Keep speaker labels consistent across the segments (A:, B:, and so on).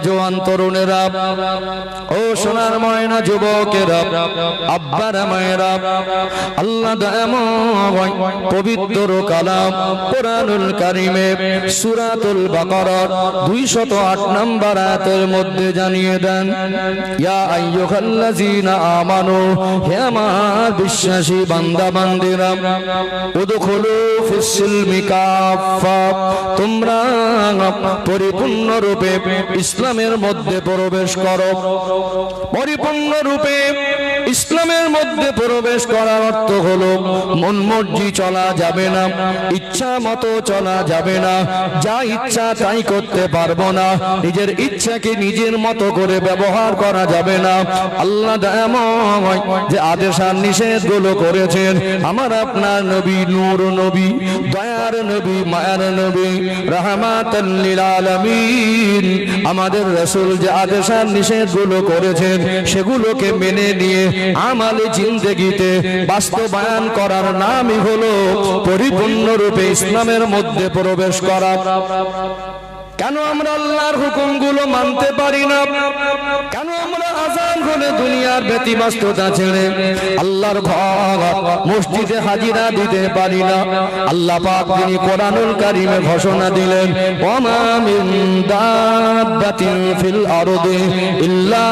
A: জওয়ান তরুণেরা ও সোনার ময়না যুবকেরা আব্বারা মায়েরা আল্লাহ দয়াময় পবিত্র কালাম কোরআনুল কারীমে সূরাতুল বাকারার 208 নম্বর আয়াতের মধ্যে জানিয়ে দেন ইয়া আইয়ুহাল্লাযীনা আমানু হে আমার বিশ্বাসী বান্দা বান্দীরা উদখুলু ফিস সিলমি কাফা তোমরা পরিপূর্ণরূপে ইসলামের মধ্যে প্রবেশ করো। পরিপূর্ণ রূপে ইসলামের মধ্যে প্রবেশ করার অর্থ হলো মন মর্জি চলা যাবে না, ইচ্ছা মতো চলা যাবে না, যা ইচ্ছা তাই করতে পারবো না, নিজের ইচ্ছাকে নিজের মতো করে ব্যবহার করা যাবে না। আল্লাহ দয়াময় যে আদেশ আর নিষেধ গুলো করেছেন আমার আপনার নবী নূর নবী দয়ার নবী মায়ার নবী রাহমাতাল লিল আলামিন আমাদের রাসূল যে আদেশ আর নিষেধ গুলো করেছেন সেগুলোকে মেনে নিয়ে আমালে জিন্দেগিতে বাস্তবায়ন করার নামই হলো পরিপূর্ণরূপে ইসলামের মধ্যে প্রবেশ করা। কেন আমরা আল্লাহর হুকুমগুলো মানতে পারি না? কেন আমরা আযান হলে দুনিয়ার ব্যতিব্যস্ততা ছেড়ে আল্লাহর ঘর মসজিদে হাজিরা দিতে পারি না? আল্লাহ পাক তিনি কোরআনুল কারীমে ঘোষণা দিলেন ওয়ামা মিন দাব্বাতিন ফিল আরদি ইল্লা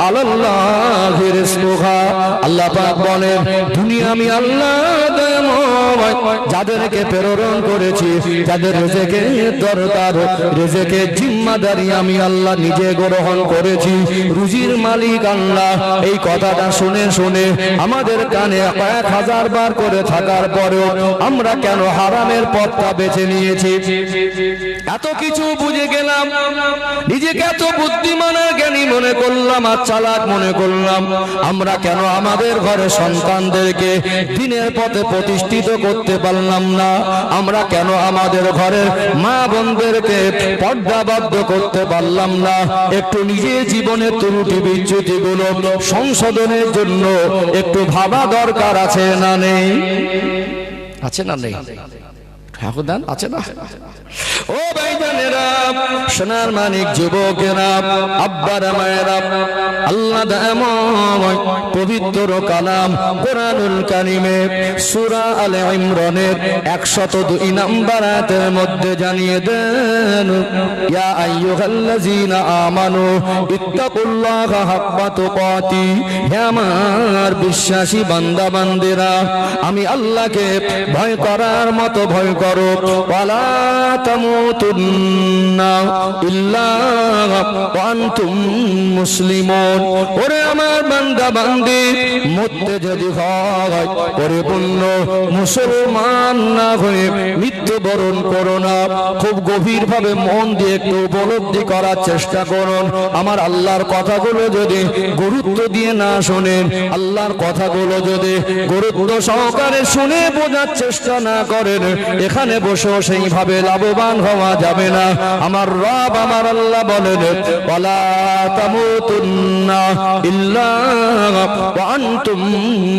A: আলাল্লাহি রিজকুহা। আল্লাহ পাক বলেন দুনিয়া আমি আল্লাহ দয়াময় যাদেরকে প্রেরণ করেছি, যাদের রিজেকে দরকার, রিজেকের জিম্মাদারি আমি আল্লাহ নিজে গ্রহণ করেছি, রুজির মালিক আল্লাহ। এই কথাটা শুনে শুনে আমাদের কানে 1000 বার করে থাকার পরেও আমরা কেন হারামের পথটা বেছে নিয়েছি? এত কিছু বুঝে গেলাম, নিজেকে এত বুদ্ধিমান আর জ্ঞানী মনে করলাম আর চালাক মনে করলাম, আমরা কেন আমাদের ঘরে সন্তানদেরকে দ্বীনের পথে প্রতিষ্ঠিত করতে পারলাম না? আমরা কেন আমাদের ঘরের মা বোনদেরকে পর্দাবদ্ধ করতে পারলাম না? একটু নিজের জীবনের ত্রুটি বিচ্যুতি গুলো সংশোধনের জন্য একটু ভাবা দরকার আছে না নেই? আছে না নেই? আছে না? ও ভাইজানেরা, সোনার মানিক যুবকেরা, আব্বারা মায়েরা, আল্লাহ দয়াময় পবিত্র কালাম কোরআনুল কারীমে সূরা আলে ইমরানের 102 নম্বর আয়াতের মধ্যে জানিয়ে দেন ইয়া আইয়ুহাল্লাযীনা আমানু ইত্তাকুল্লাহা হাক্কা তুকাতি। হে আমার বিশ্বাসী বান্দা বান্দিরা আমি আল্লাহকে ভয় করার মতো ভয় করো। ওয়ালা তামুতুন্না ইল্লা ওয়া আনতুম মুসলিমুন। ওরে আমার বান্দা বান্দি মরতে যদি হয় পরিপূর্ণ মুসলমান না হয়ে মৃত্যুবরণ করো না। খুব গভীরভাবে মন দিয়ে একটু উপলব্ধি করার চেষ্টা করুন। আমার আল্লাহর কথাগুলো যদি গুরুত্ব দিয়ে না শোনেন, আল্লাহর কথাগুলো যদি গুরুত্ব সহকারে শুনে বোঝার চেষ্টা না করেন, এখানে বসেও সেইভাবে লাভবান হওয়া যাবে না। আমার রব আমার আল্লাহ বলেন ওয়ালা তামুতুন্না ইল্লা ওয়া আনতুম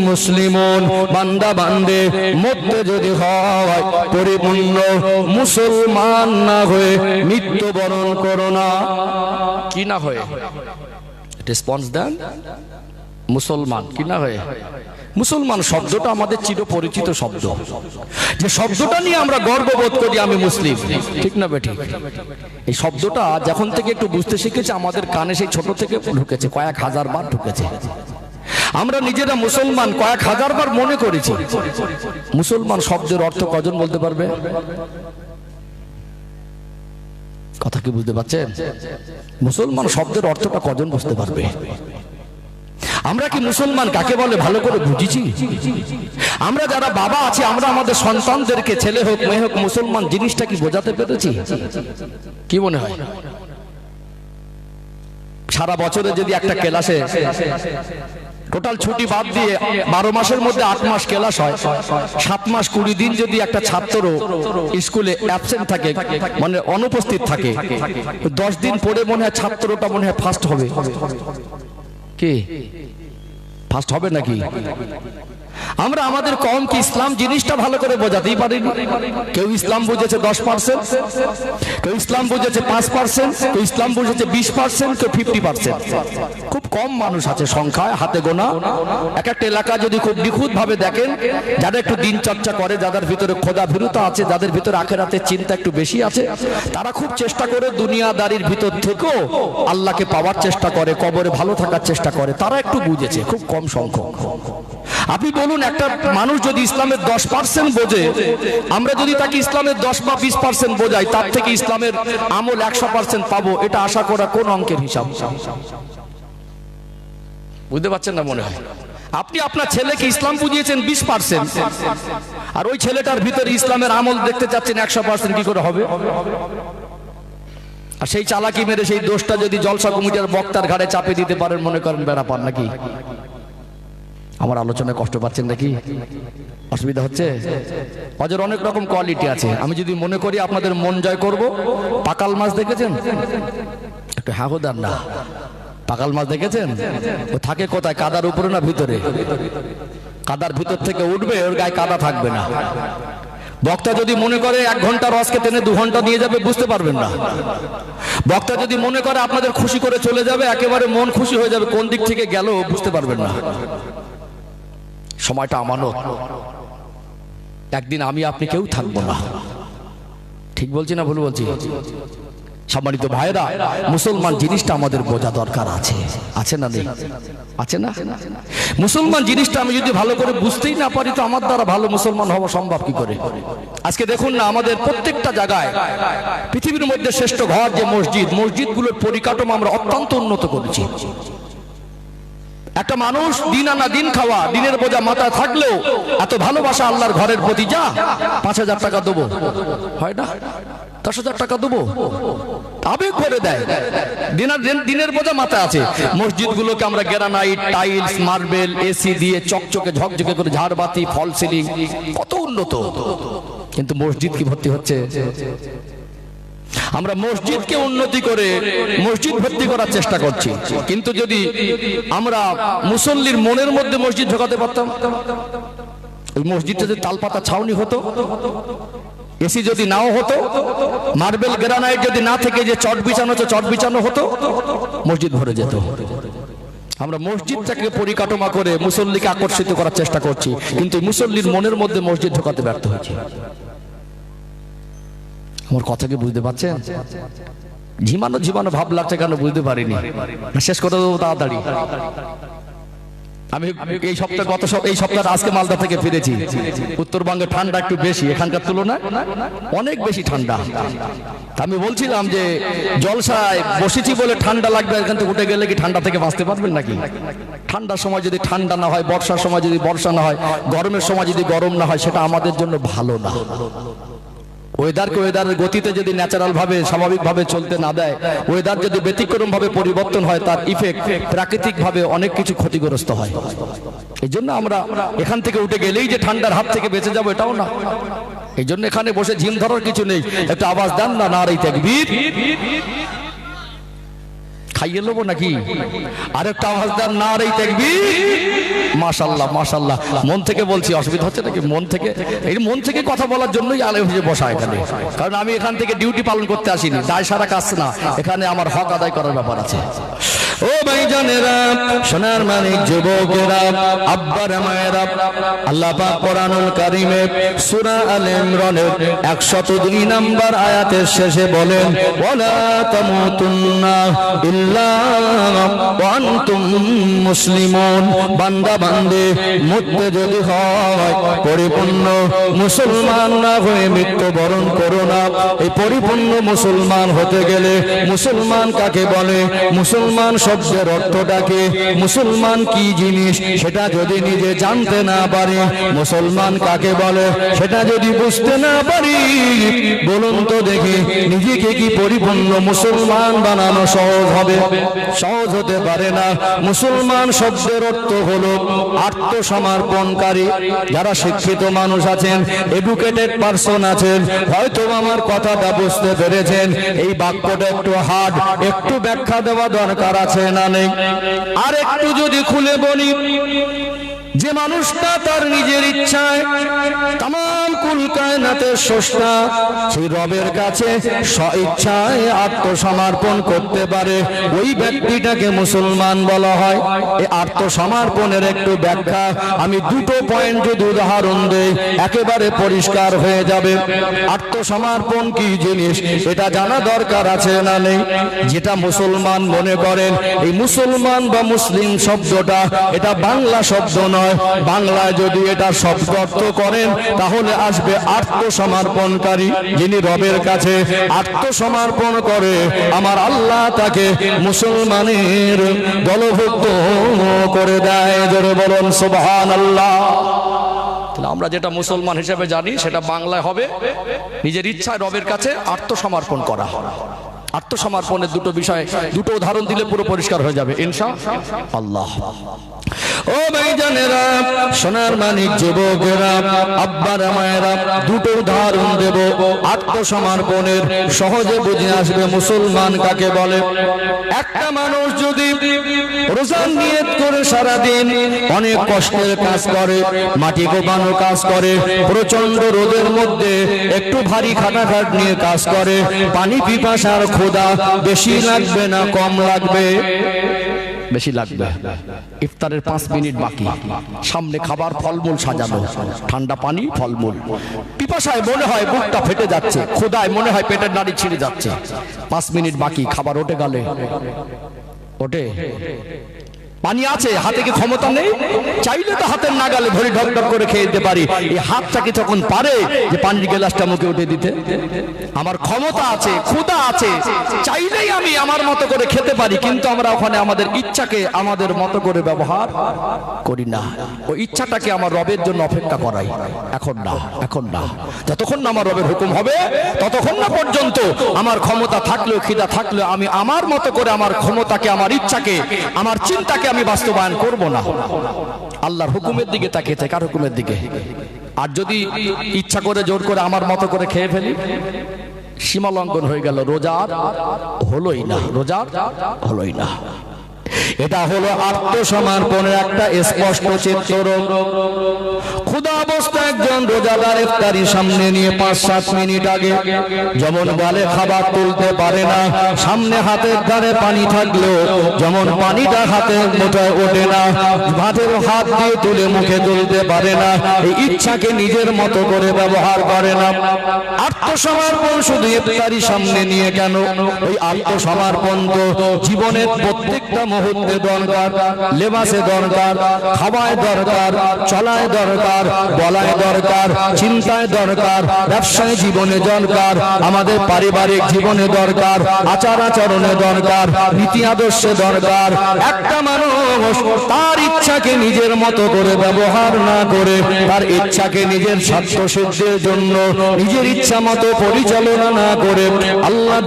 A: মুসলিমুন। বান্দা বান্দে মরতে যদি হয় পরিপূর্ণ মুসলমান না হয়ে মৃত্যুবরণ করো না। কি না হয়ে? রেসপন্স দেন। মুসলমান কি না হয়ে? মুসলমান শব্দটা আমাদের চিরপরিচিত শব্দ, যে শব্দটা নিয়ে আমরা গর্ববোধ করি আমি মুসলিম, ঠিক না বেঠিক? এই শব্দটা যখন থেকে একটু বুঝতে শিখেছে আমাদের কানে সেই ছোট থেকে ঢুকেছে, কয়েক হাজার বার ঢুকেছে। আমরা নিজেরা মুসলমান কয়েক হাজার বার মনে করেছি। মুসলমান শব্দের অর্থ কজন বলতে পারবে? কথা কি বুঝতে পারছেন? মুসলমান শব্দের অর্থটা কজন বুঝতে পারবে? আমরা কি মুসলমান কাকে বলে ভালো করে বুঝেছি? আমরা যারা বাবা আছি আমরা আমাদের সন্তানদেরকে ছেলে হোক মেয়ে হোক মুসলমান জিনিসটা কি বোঝাতে পেরেছি? কি মনে হয়? সারা বছরে যদি একটা ক্লাসে টোটাল ছুটি বাদ দিয়ে 12 মাসের মধ্যে 8 মাস ক্লাস হয়, 7 মাস 20 দিন যদি একটা ছাত্র স্কুলে অ্যাবসেন্ট থাকে মানে অনুপস্থিত থাকে, 10 দিন পরে মনে হয় ছাত্রটা মনে হয় ফার্স্ট হবে। কি ফার্স্ট হবে নাকি? আমরা আমাদের কওমকে ইসলাম জিনিসটা ভালো করে বোঝাতেই পারিনি। কেউ ইসলাম বুঝেছে 10%, কেউ ইসলাম বুঝেছে 5%, কেউ ইসলাম বুঝেছে 20%, কেউ 50%। খুব কম মানুষ আছে সংখ্যায়, হাতে গোনা। এক একটা এলাকা যদি খুব নিখুঁত ভাবে দেখেন, যারা একটু দিন চর্চা করে, যাদের ভিতরে খোদা ভীরুতা আছে, যাদের ভিতরে আখিরাতের চিন্তা একটু বেশি আছে, তারা খুব চেষ্টা করে দুনিয়াদারির ভিতর থেকেও আল্লাহকে পাওয়ার চেষ্টা করে, কবরে ভালো থাকার চেষ্টা করে, তারা একটু বুঝেছে, খুব কম সংখ্যক। আপনি বলুন, একটা মানুষ যদি ইসলামের 10% বোঝে, আমরা যদি তাকে ইসলামের 10 বা 20% বোঝাই, তার থেকে ইসলামের আমল 100% পাবো, এটা আশা করা কোন অঙ্কের হিসাব? বুঝতে পারছেন না মনে হয়? আপনি আপনার ছেলেকে ইসলাম বুঝিয়েছেন 20%, আর ওই ছেলেটার ভিতরে ইসলামের আমল দেখতে চাচ্ছেন 100%, কি করে হবে? আর সেই চালাকি মেরে সেই দোষটা যদি জলসা কমিটির বক্তার ঘাড়ে চাপে দিতে পারেন, মনে করেন বেড়া পান নাকি? আমার আলোচনায় কষ্ট পাচ্ছেন নাকি? অসুবিধা হচ্ছে? অজর অনেক রকম কোয়ালিটি আছে। আমি যদি মনে করি আপনাদের মন জয় করব, পাকাল মাছ দেখেছেন? একটু হ্যাঁ দেন না। পাকাল মাছ দেখেছেন? ও থাকে কোথায়? কাদার উপরে না ভিতরে? কাদার ভিতর থেকে উঠবে, ওর গায়ে কাদা থাকবে না। বক্তা যদি মনে করে 1 ঘন্টা রসকে টেনে 2 ঘন্টা নিয়ে যাবে, বুঝতে পারবেন না। বক্তা যদি মনে করে আপনাদের খুশি করে চলে যাবে, একেবারে মন খুশি হয়ে যাবে, কোন দিক থেকে গেল বুঝতে পারবেন না। সময়টা আমানত। একদিন আমি আপনি কেউ থাকবো না। ঠিক বলছি না ভুল বলছি? সম্মানিত ভাইরা, মুসলমান জিনিসটা আমাদের বোঝা দরকার আছে। আছে না নেই? আছে না? মুসলমান জিনিসটা আমি যদি ভালো করে বুঝতেই না পারি, তো আমার দ্বারা ভালো মুসলমান হওয়া সম্ভব কি করে? আজকে দেখুন না, আমাদের প্রত্যেকটা জায়গায় পৃথিবীর মধ্যে শ্রেষ্ঠ ঘর যে মসজিদ, মসজিদগুলোর পরিকাঠামো আমরা অত্যন্ত উন্নত করেছি। একটা মানুষ দিন আনা দিন খাওয়া, দিনের বোঝা মাথায় থাকলেও এত ভালোবাসা আল্লাহর ঘরের প্রতি, যা 5,000 টাকা দেবো, হয় না? 10,000 টাকা দেবো, আবেগ করে দেয়। দিনের বোঝা মাথায় আছে। মসজিদগুলোকে আমরা গ্রানাইট, টাইলস, মার্বেল, এসি দিয়ে চকচকে ঝকঝকে করে, ঝাড়বাতি, ফল সিলিং, কত উন্নত। কিন্তু মসজিদ কি ভর্তি হচ্ছে? আমরা মসজিদকে উন্নতি করে মসজিদ ভর্তি করার চেষ্টা করছি। কিন্তু যদি আমরা মুসল্লির মনের মধ্যে মসজিদ ঢোকাতে পারতাম, ওই মসজিদটা যদি তালপাতা ছাউনি হতো, এসি যদি নাও হতো, মার্বেল গ্রানাইট যদি না থেকে যে চট বিছানো হতো, মসজিদ ভরে যেত। আমরা মসজিদটাকে পরিকাঠামো করে মুসল্লিকে আকর্ষিত করার চেষ্টা করছি, কিন্তু মুসল্লির মনের মধ্যে মসজিদ ঢোকাতে ব্যর্থ হয়েছি। আমার কথা কি বুঝতে পারছেন? ঝিমানো ভাব লাগছে কেন বুঝতে পারিনি। শেষ করে দেবো তাড়াতাড়ি। আমি এই সপ্তাহে আজকে মালদা থেকে ফিরেছি। উত্তরবঙ্গে ঠান্ডা একটু বেশি, এখানকার তুলনায় অনেক বেশি ঠান্ডা। আমি বলছিলাম যে জলসায় বসেছি বলে ঠান্ডা লাগবে, এখান থেকে উঠে গেলে কি ঠান্ডা থেকে বাঁচতে পারবেন নাকি? ঠান্ডার সময় যদি ঠান্ডা না হয়, বর্ষার সময় যদি বর্ষা না হয়, গরমের সময় যদি গরম না হয়, সেটা আমাদের জন্য ভালো না। ওয়েদারের গতিতে যদি ন্যাচারাল ভাবে স্বাভাবিক ভাবে চলতে না দেয়, ওয়েদার যদি ব্যতিক্রম ভাবে পরিবর্তন হয়, তার ইফেক্ট প্রাকৃতিক ভাবে অনেক কিছু ক্ষতিগ্রস্ত হয়। এই জন্য আমরা এখান থেকে উঠে গেলেই যে ঠান্ডার হাত থেকে বেঁচে যাবো, এটাও না। এই জন্য এখানে বসে ঝিম ধরার কিছু নেই। একটা আওয়াজ দেন না, নারায়ে তাকবীর। খাইয়ে নেবো নাকি? আরেকটা আওয়াজ দেন, নারায়ে তাকবীর। মাশাআল্লাহ মাশাআল্লাহ, মন থেকে বলছি, অসুবিধা হচ্ছে নাকি? মন থেকে কথা বলার জন্যই আলে হয়ে বসা এখানে। কারণ আমি এখান থেকে ডিউটি পালন করতে আসিনি, দায় সারা কাজ না, এখানে আমার হক আদায় করার ব্যাপার আছে। ও ভাইজানেরা, সোনার মানিক যুবকেরা, আব্বার মায়েরা, আল্লাহ পাক কুরআনুল কারীমে সূরা আলে ইমরানের 102 নম্বর আয়াতের শেষে বলেন, ওয়ালা তামুতুন্না ইল্লা ওয়া আনতুম মুসলিমুন। বান্দা বান্দে মরতে যদি হয়, পরিপূর্ণ মুসলমান না হয়ে মৃত্যুবরণ করো না। এই পরিপূর্ণ মুসলমান হতে গেলে, মুসলমান কাকে বলে, মুসলমান শব্দের অর্থটাকে, মুসলমান কি জিনিস সেটা যদি নিজে জানতে না পারি, মুসলমান কাকে বলে সেটা যদি বুঝতে না পারি, বলুন তো দেখি নিজেকে কি পরিপূর্ণ মুসলমান বানানো সহজ হবে? সহজ হতে পারে না। মুসলমান শব্দের অর্থ হলো আত্মসমর্পণকারী। যারা শিক্ষিত মানুষ আছেন, এডুকেটেড পারসন আছেন, হয়তো আমার কথাটা বুঝতে পেরেছেন। এই বাক্যটা একটু হার্ড, একটু ব্যাখ্যা দেওয়া দরকার আছে না নেই? আর একটু যদি খুলে বলি, যে মানুষটা তার নিজের ইচ্ছায় তামাম কুল কায়নাতের স্রষ্টা সেই রবের কাছে স্বইচ্ছায় আত্মসমর্পণ করতে পারে, ওই ব্যক্তিটাকে মুসলমান বলা হয়। এই আত্মসমর্পণের একটু ব্যাখ্যা আমি দুটো পয়েন্ট যদি উদাহরণ দেই একেবারে পরিষ্কার হয়ে যাবে। আত্মসমর্পণ কি জিনিস এটা জানা দরকার আছে না নেই? যেটা মুসলমান মনে করেন, এই মুসলমান বা মুসলিম শব্দটা এটা বাংলা শব্দ নয়। বাংলায় যদি এটা শব্দ অর্থ করেন তাহলে আসবে আত্মসমর্পণকারী। যিনি রবের কাছে আত্মসমর্পণ করে আমার আল্লাহ তাকে মুসলমানের দলভুক্ত করে দেয়। জোরে বলুন সুবহানাল্লাহ। আমরা যেটা মুসলমান হিসেবে জানি সেটা বাংলায় হবে নিজের ইচ্ছায় রবের কাছে আত্মসমর্পণ করা। আত্মসমর্পণের দুটো বিষয়, দুটো উদাহরণ দিলে পুরো পরিষ্কার হয়ে যাবে ইনশাআল্লাহ। ও ভাইজানেরা, সোনার মানিক যুবকেরা, আব্বারা মায়েরা, দুটো উদাহরণ দেব আত্মসমর্পণের, সহজে বুঝে আসবে মুসলমান কাকে বলে। একটা মানুষ যদি রোজার নিয়ত করে সারাদিন অনেক কষ্টের কাজ করে, মাটি কোপানোর কাজ করে, প্রচন্ড রোদের মধ্যে একটু ভারী খাটাখাট নিয়ে কাজ করে, পানি পিপাসার ক্ষুধা বেশি লাগবে না কম লাগবে? বেশি লাগবে। ইফতারের 5 মিনিট বাকি, সামনে খাবার ফলমূল সাজানো, ঠান্ডা পানি ফলমূল, পিপাসায় মনে হয় বুকটা ফেটে যাচ্ছে, ক্ষুধায় মনে হয় পেটের নাড়ি ছিঁড়ে যাচ্ছে, 5 মিনিট বাকি, খাবার ওঠে গেলে ওঠে, পানি আছে হাতে, কি ক্ষমতা নেই? চাইলে তো হাতের নাগালে ধরে ঢক ঢক করে খেয়ে দিতে পারি। এই হাতটা কি তখন পারে যে পানির গ্লাসটা মুখে উঠে দিতে? আমার ক্ষমতা আছে, ক্ষুধা আছে, চাইলেই আমি আমার মতো করে খেতে পারি, কিন্তু আমরা ওখানে আমাদের ইচ্ছাকে আমাদের মতো করে ব্যবহার করি না। ওই ইচ্ছাটাকে আমার রবের জন্য অপেক্ষা করাই। এখন না, এখন না, যতক্ষণ না আমার রবের হুকুম হবে ততক্ষণ না পর্যন্ত আমার ক্ষমতা থাকলেও খিদা থাকলেও আমি আমার মতো করে আমার ক্ষমতাকে, আমার ইচ্ছাকে, আমার চিন্তাকে আমি বাস্তবায়ন করব না। আল্লাহর হুকুমের দিকে তাকিয়ে থাকে, কার হুকুমের দিকে? আর যদি ইচ্ছা করে জোর করে আমার মতো করে খেয়ে ফেলি, সীমা লঙ্ঘন হয়ে গেল, রোজার হলোই না, রোজার হলোই না। এটা হলো আত্মসমর্পণের একটা স্পষ্ট চিত্র। ক্ষুধা অবস্থা একজন রোজাদার ইফতারি সামনে নিয়ে 5-7 মিনিট আগে যেমন গালে খাবার তুলতে পারে না, সামনে হাতের ধারে পানি থাকলেও যেমন পানিটা হাতের মুঠোয় ওঠে না, ভাতের হাত দিয়ে তুলে মুখে তুলতে পারে না, এই ইচ্ছাকে নিজের মতো করে ব্যবহার করে না। আত্মসমর্পণ শুধু ইফতারি সামনে নিয়ে কেন, ওই আত্মসমর্পণ তো জীবনের প্রত্যেকটা মুহূর্তে দরকার, লেবাসে দরকার, খাওয়ায় দরকার, চলায় দরকার, বলায় দরকার, চিন্তায় দরকার, ব্যবসায় জীবনে দরকার, আমাদের পারিবারিক জীবনে দরকার, আচার আচরণে দরকার, নীতি আদর্শে দরকার। একটা মানুষ তার ইচ্ছাকে নিজের মতো করে ব্যবহার না করে, তার ইচ্ছাকে নিজের স্বার্থ সিদ্ধির জন্য নিজের ইচ্ছা মতো পরিচালনা না করে, আল্লাহ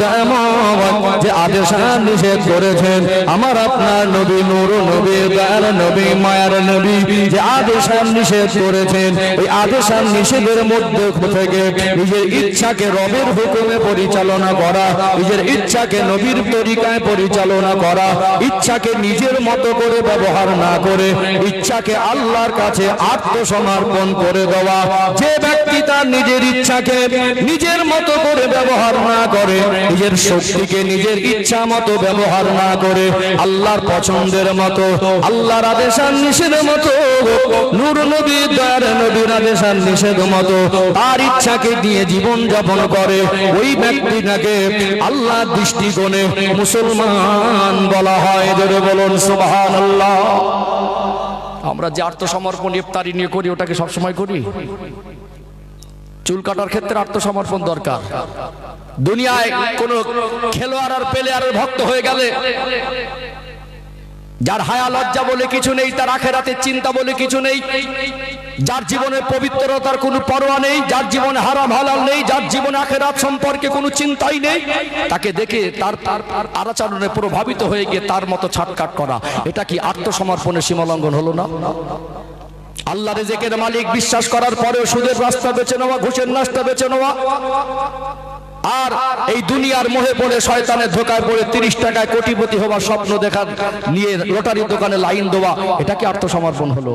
A: যে আদেশ নিষেধ করেছেন, আমার আপনার নবী, নূর নবী, দয়ার নবী, মায়ার নবী যে আদেশ নিষেধ করেছেন, ওই আদেশ নিষেধের মধ্যে থেকে নিজের ইচ্ছাকে রবের হুকুমে পরিচালনা করা, নিজের ইচ্ছাকে নবীর তরিকায় পরিচালনা করা, ইচ্ছাকে নিজের মতো করে ব্যবহার না করে ইচ্ছাকে আল্লাহর কাছে আত্মসমর্পণ করে দেওয়া। যে ব্যক্তি তার নিজের ইচ্ছাকে নিজের মতো করে ব্যবহার না করে, নিজের শক্তিকে নিজের ইচ্ছা মতো ব্যবহার না করে, আল্লাহর পছন্দের মতো, আল্লাহর আদেশ নিষেধের মতো, নূর নবী, দয়ার নবীর আদেশ নিষেধ মতো তার ইচ্ছাকে দিয়ে জীবন যাপন করে, ওই ব্যক্তিটাকে আল্লাহর দৃষ্টিকোণে মুসলমান বলা হয়। জোরে বলুন সুবহানাল্লাহ। আমরা যে আত্মসমর্পণ ইফতারি নিয়ে করি, ওটাকে সবসময় করি? চুল কাটার ক্ষেত্রে আত্মসমর্পণ দরকার। দুনিয়ায় কোন খেলোয়াড় আর প্লেয়ারের ভক্ত হয়ে গেলে, যার হায়া লজ্জা বলে কিছু নেই, তার আখিরাতের চিন্তা বলে কিছু নেই, যার জীবনে পবিত্রতার কোনো পরোয়া নেই, যার জীবনে হারাম হালাল নেই, যার জীবনে আখিরাত সম্পর্কে কোনো চিন্তাই নেই, তাকে দেখে তার আচরণে প্রভাবিত হয়ে গিয়ে তার মতো ছাটকাট করা, এটা কি আত্মসমর্পণের সীমালঙ্ঘন হলো না? আল্লাহ রিজিকের মালিক বিশ্বাস করার পরেও সুদের রাস্তা বেছে নেওয়া, ঘুষের রাস্তা বেছে নেওয়া, আর এই দুনিয়ার মোহে পড়ে শয়তানের ধোকায় পড়ে 30 টাকায় কোটিপতি হওয়ার স্বপ্ন দেখা নিয়ে লটারির দোকানে লাইন দেওয়া, এটা কি আত্মসমর্পণ হলো?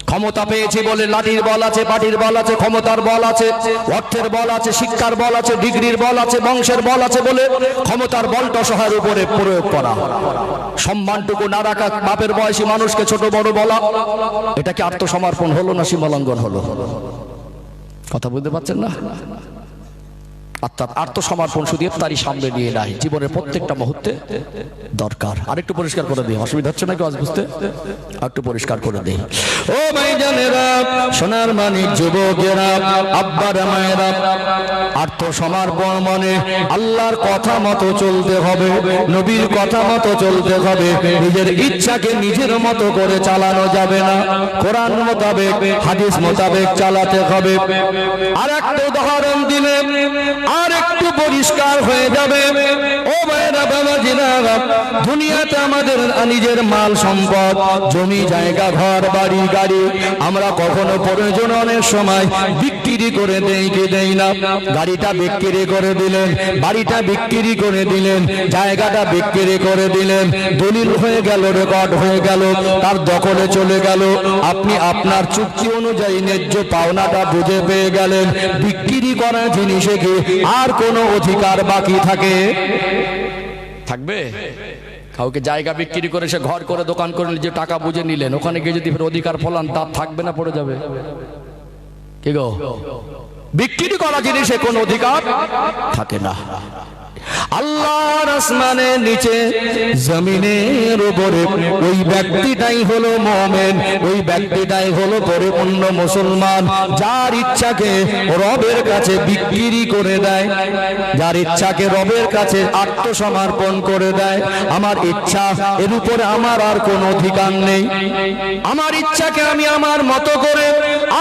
A: ক্ষমতা পেয়েছি বলে লাঠির বল আছে, পাটির বল আছে, ক্ষমতার বল আছে, অর্থের বল আছে, শিক্ষার বল আছে, ডিগ্রির বল আছে, বংশের বল আছে বলে ক্ষমতার বলটা অসহায়ের উপরে প্রয়োগ করা, সম্মানটুকু না রাখা, বাপের বয়সী মানুষকে ছোট বড় বলা, এটা কি আত্মসমর্পণ হলো না সীমালঙ্ঘন হলো? কথা বুঝতে পারছেন না? অর্থাৎ আত্মসমর্পণ শুধু ইফতারি সামনে নিয়ে নাই, জীবনের প্রত্যেকটা মুহূর্তে দরকার। আরেকটু পরিষ্কার করে দিই, অসুবিধা হচ্ছে নাকি আজ বুঝতে? একটু পরিষ্কার করে দিই। ও ভাইজানেরা, সোনার মানিক যুবকেরা, আব্বারা মায়েরা, আত্মসমর্পণ মানে আল্লাহর কথা মতো চলতে হবে, নবীর কথা মতো চলতে হবে, নিজের ইচ্ছাকে নিজের মতো করে চালানো যাবে না, কোরআন মোতাবেক হাদিস মোতাবেক চালাতে হবে। আর একটা উদাহরণ দিলে আর একটু পরিষ্কার হয়ে যাবে। ও ভাইরা বাবাজিরা, দুনিয়াতে আমাদের নিজের মাল সম্পদ, জমি জায়গা, ঘর বাড়ি গাড়ি, আমরা কখনো প্রয়োজন অনেক সময় বিক্রি করে দেই কি দেই না? গাড়িটা বিক্রি করে দিলেন, বাড়িটা বিক্রি করে দিলেন, জায়গাটা বিক্রি করে দিলেন, দলিল হয়ে গেল, রেকর্ড হয়ে গেল, তার দখলে চলে গেল। আপনি আপনার চুক্তি অনুযায়ী ন্যায্য পাওনাটা বুঝে পেয়ে গেলেন। বিক্রি করা জিনিসে কি আর কোনো অধিকার বাকি থাকবে? কাউকে জায়গা বিক্রি করে সে ঘর করে দোকান করে যে টাকা বুঝে নিলেন, ওখানে গিয়ে যদি ফের অধিকার ফলান, তার থাকবে না, পড়ে যাবে? কি গো, বিক্রি করা জিনিসে কোনো অধিকার থাকে না। আল্লাহর আসমানের নিচে জমিনের উপরে ওই ব্যক্তিটাই হলো মুমিন, ওই ব্যক্তিটাই হলো পরিপূর্ণ মুসলমান, যার ইচ্ছাকে রবের কাছে বিক্রি করে দেয়, যার ইচ্ছাকে রবের কাছে আত্মসমর্পণ করে দেয়। আমার ইচ্ছা, এর উপরে আমার আর কোনো অধিকার নেই, আমার ইচ্ছাকে আমি আমার মতো করে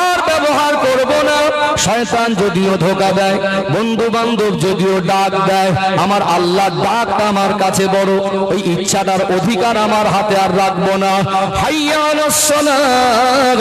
A: আর ব্যবহার করব না। শয়তান যদিও ধোঁকা দেয়, বন্ধু বান্ধব যদিও ডাক দেয়, আমার আল্লাহর ডাকটা আমার কাছে বড়, ওই ইচ্ছাটার অধিকার আমার হাতে আর রাখবো না। হাইয়া আলাস সালাহ,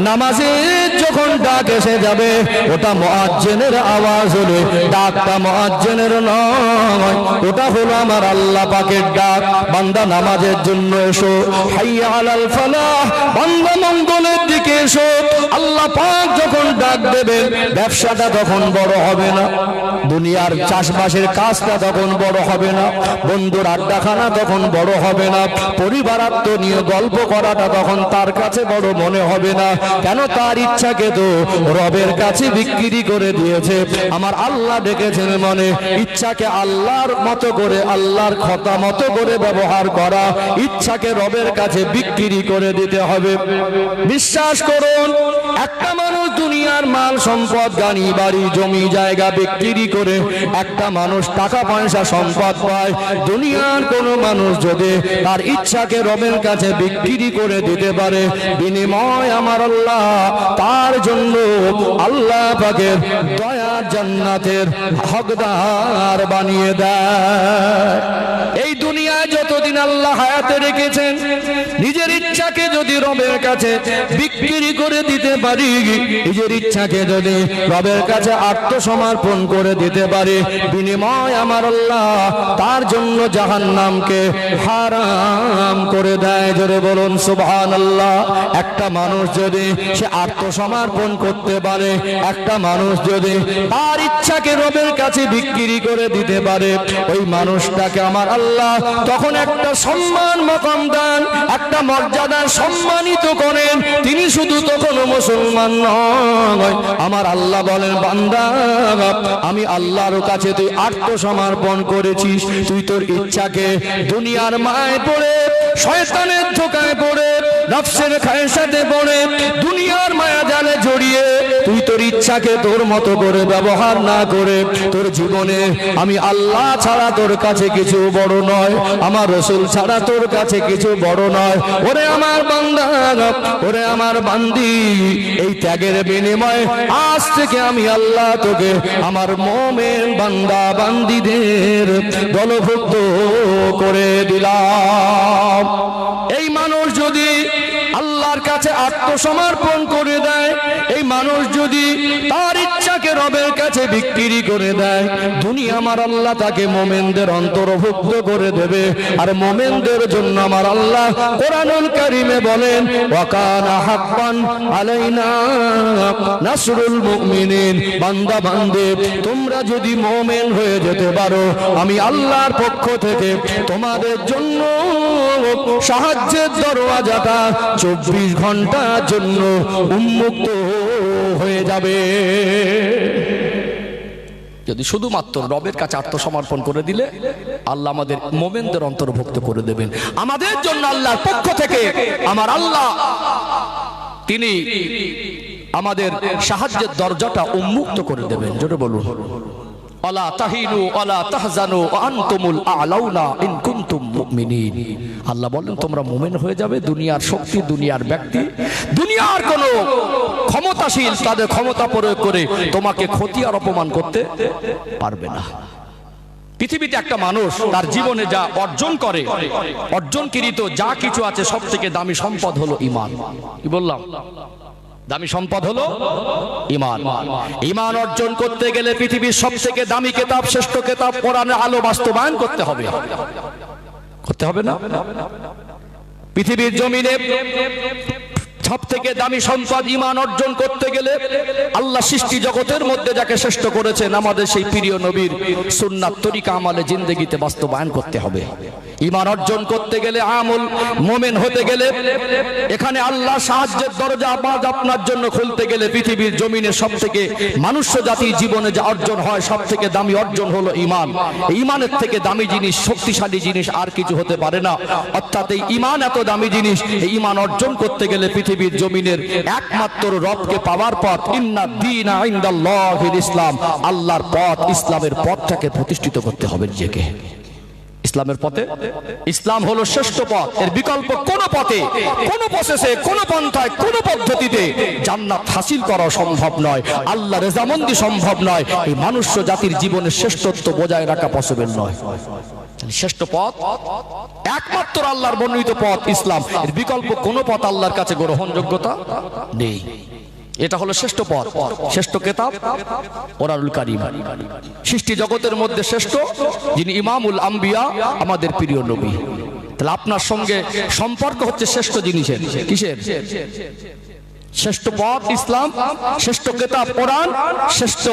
A: নামাজের যখন ডাক এসে যাবে, ওটা মুয়াজ্জিনের আওয়াজ হলে ডাকটা মুয়াজ্জিনের নয়, ওটা হলো আমার আল্লাহ পাকের ডাক। বান্দা নামাজের জন্য এসো, হাইয়া আলাল ফালাহ, বান্দা মঙ্গলের দিকে এসো। আল্লাহ পাক যখন ডাক দেবে, ব্যবসাটা তখন বড় হবে না, দুনিয়ার চাষবাসের কাজটা তখন বড় হবে না, বন্ধুর আড্ডাখানা তখন বড় হবে না, পরিবারাত্ম নিয়ে গল্প করাটা তখন তার কাছে বড় মনে হবে না। কেন? তার ইচ্ছাকে তো রবের কাছে বিক্রি করে দিয়েছে। আমার আল্লাহ ডেকেছেন মনে, ইচ্ছাকে আল্লাহর মতো করে, আল্লাহর কথা মতো করে ব্যবহার করা, ইচ্ছাকে রবের কাছে বিক্রি করে দিতে হবে। বিশ্বাস করুন, একটা মানুষ দুনিয়ার মাল সম্পদ, গাড়ি বাড়ি জমি জায়গা বিক্রি করে একটা মানুষ টাকা পয়সা সম্পদ পায়। দুনিয়ার কোন মানুষ যদি তার ইচ্ছাকে রবের কাছে বিক্রি করে দিতে পারে, বিনিময় আমার আল্লাহ তার জন্য আল্লাহ পাকের দয়ার জান্নাতের হকদার বানিয়ে দেয়। এই দুনিয়ায় যতদিন আল্লাহ হায়াতে রেখেছেন, নিজের ইচ্ছাকে যদি রবের কাছে বিক্রি করে দিতে পারি, নিজের ইচ্ছাকে যদি রবের কাছে আত্মসমর্পণ করে দিতে পারে, বিনিময় আমার আল্লাহ তার জন্য জাহান্নামকে হারাম করে দেয়। জোরে বলুন সুবহানাল্লাহ। একটা মানুষ যদি সে আত্মসমর্পণ করতে পারে, একটা মানুষ যদি তার ইচ্ছাকে রবের কাছে বিক্রি করে দিতে পারে, ওই মানুষটাকে আমার আল্লাহ তখন একটা সম্মান মকাম দেন, একটা মর্যাদা সম্মানিত করেন। তিনি শুধু তখন মুসলমান নয়, আমার আল্লাহ বলেন, বান্দা আমি আল্লাহর কাছে তুই আত্মসমর্পণ করেছিস, তুই তোর ইচ্ছাকে দুনিয়ার মায় পড়ে, শয়তানের ধোকায় পড়ে, নফসের খায়সাতে পড়ে, দুনিয়ার মায়া জালে জড়িয়ে তুই তোর ইচ্ছাকে তোর মতো করে ব্যবহার না করে, তোর জীবনে আমি আল্লাহ ছাড়া তোর কাছে কিছু বড় নয়, আমার রাসূল ছাড়া তোর কাছে কিছু বড় নয়। ওরে আমার বান্দা, ওরে আমার বান্দি, এই ত্যাগের বিনিময়ে আজ থেকে আমি আল্লাহ তোকে আমার মুমিন বান্দা বান্দিদের দলভুক্ত করে দিলাম। এই মানুষ যদি আল্লাহর কাছে আত্মসমর্পণ করে দেয়, এই মানুষ যদি তার ইচ্ছাকে রবের কাছে বিক্রি করে দেয়, দুনিয়া আমার আল্লাহ তাকে মোমেনদের অন্তর্ভুক্ত করে দেবে। আর মোমেনদের জন্য আমার আল্লাহ কোরআনুল কারীমে বলেন, ওয়া কানা হাক্কান আলাইনা নাসরুল মুমিনিন। বান্দা বান্দে, তোমরা যদি মোমেন হয়ে যেতে পারো, আমি আল্লাহর পক্ষ থেকে তোমাদের জন্য সাহায্যের দরওয়াজাটা 24 ঘন্টার জন্য উন্মুক্ত হয়ে যাবে। যদি শুধুমাত্র রবের কাছে আত্মসমর্পণ করে দিলে আল্লাহ আমাদের মোমেনদের অন্তর্ভুক্ত করে দেবেন। আমাদের জন্য আল্লাহর পক্ষ থেকে আমার আল্লাহ তিনি আমাদের সাহায্যের দরজাটা উন্মুক্ত করে দেবেন। জোরে বলুন, আলা তাহিনু আলা তাহজানু ওয়া আনতুমুল আ'লাউনা ইন কুনতুম মুমিনিন। আল্লাহ বলেন তোমরা মুমিন হয়ে যাবে। দুনিয়ার শক্তি, দুনিয়ার ব্যক্তি, দুনিয়ার কোন ক্ষমতাশীল তাদের ক্ষমতা প্রয়োগ করে তোমাকে ক্ষতি আর অপমান করতে পারবে না। পৃথিবীতে একটা মানুষ তার জীবনে যা অর্জন করে, অর্জনকৃত যা কিছু আছে, সব থেকে দামি সম্পদ হলো ঈমান। কি বললাম? দামি সম্পদ হলো ঈমান। ঈমান অর্জন করতে গেলে পৃথিবীর সবথেকে দামি কিতাব, শ্রেষ্ঠ কিতাব কোরআনের আলো বাস্তবায়ন করতে হবে। করতে হবে না? পৃথিবীর জমিনে সবথেকে দামি সম্পদ ঈমান অর্জন করতে গেলে আল্লাহ সৃষ্টি জগতের মধ্যে যাকে শ্রেষ্ঠ করেছেন আমাদের সেই প্রিয় নবীর সুন্নাত তরিকা আমালে জিন্দেগিতে বাস্তবায়ন করতে হবে। ঈমান অর্জন করতে গেলে, আমল মুমিন হতে গেলে, এখানে আল্লাহ সাহায্যের দরজা আপনার জন্য খুলতে গেলে পৃথিবীর জমিনে সবথেকে মানুষ্য জাতির জীবনে যা অর্জন হয় সবথেকে দামি অর্জন হলো ঈমান। ঈমানের থেকে দামি জিনিস, শক্তিশালী জিনিস আর কিছু হতে পারে না। অর্থাৎ এই ঈমান এত দামি জিনিস, এই ঈমান অর্জন করতে গেলে পৃথিবীর জমিনের একমাত্র রবকে পাওয়ার পথ, ইন্না দীনা ইনদাল্লাহিল ইসলাম, আল্লাহর পথ, ইসলামের পথটাকে প্রতিষ্ঠিত করতে হবে নিজেকে। ইসলামের পথে, ইসলাম হলো শ্রেষ্ঠ পথ। এর বিকল্প কোন পথে, কোন প্রসেসে, কোন পন্থায়, কোন পদ্ধতিতে জান্নাত হাসিল করা সম্ভব নয়, আল্লাহ রেজামন্দি সম্ভব নয়। এই মনুষ্য জাতির জীবনের শ্রেষ্ঠত্ব বজায় রাখা পসিবল নয়। শ্রেষ্ঠ পথ একমাত্র আল্লাহর বর্ণিত পথ ইসলাম। এর বিকল্প কোন পথ আল্লাহর কাছে গ্রহণযোগ্যতা নেই। এটা হলো শ্রেষ্ঠ পথ, শ্রেষ্ঠ কিতাব কোরআনুল কারীম। সৃষ্টি জগতের মধ্যে শ্রেষ্ঠ যিনি ইমামুল আম্বিয়া, আমাদের প্রিয় নবী। তাহলে আপনার সঙ্গে সম্পর্ক হচ্ছে শ্রেষ্ঠ জিনিসের। কিসের? শ্রেষ্ঠ পথ ইসলাম, শ্রেষ্ঠ কিতাব কোরআন, শ্রেষ্ঠ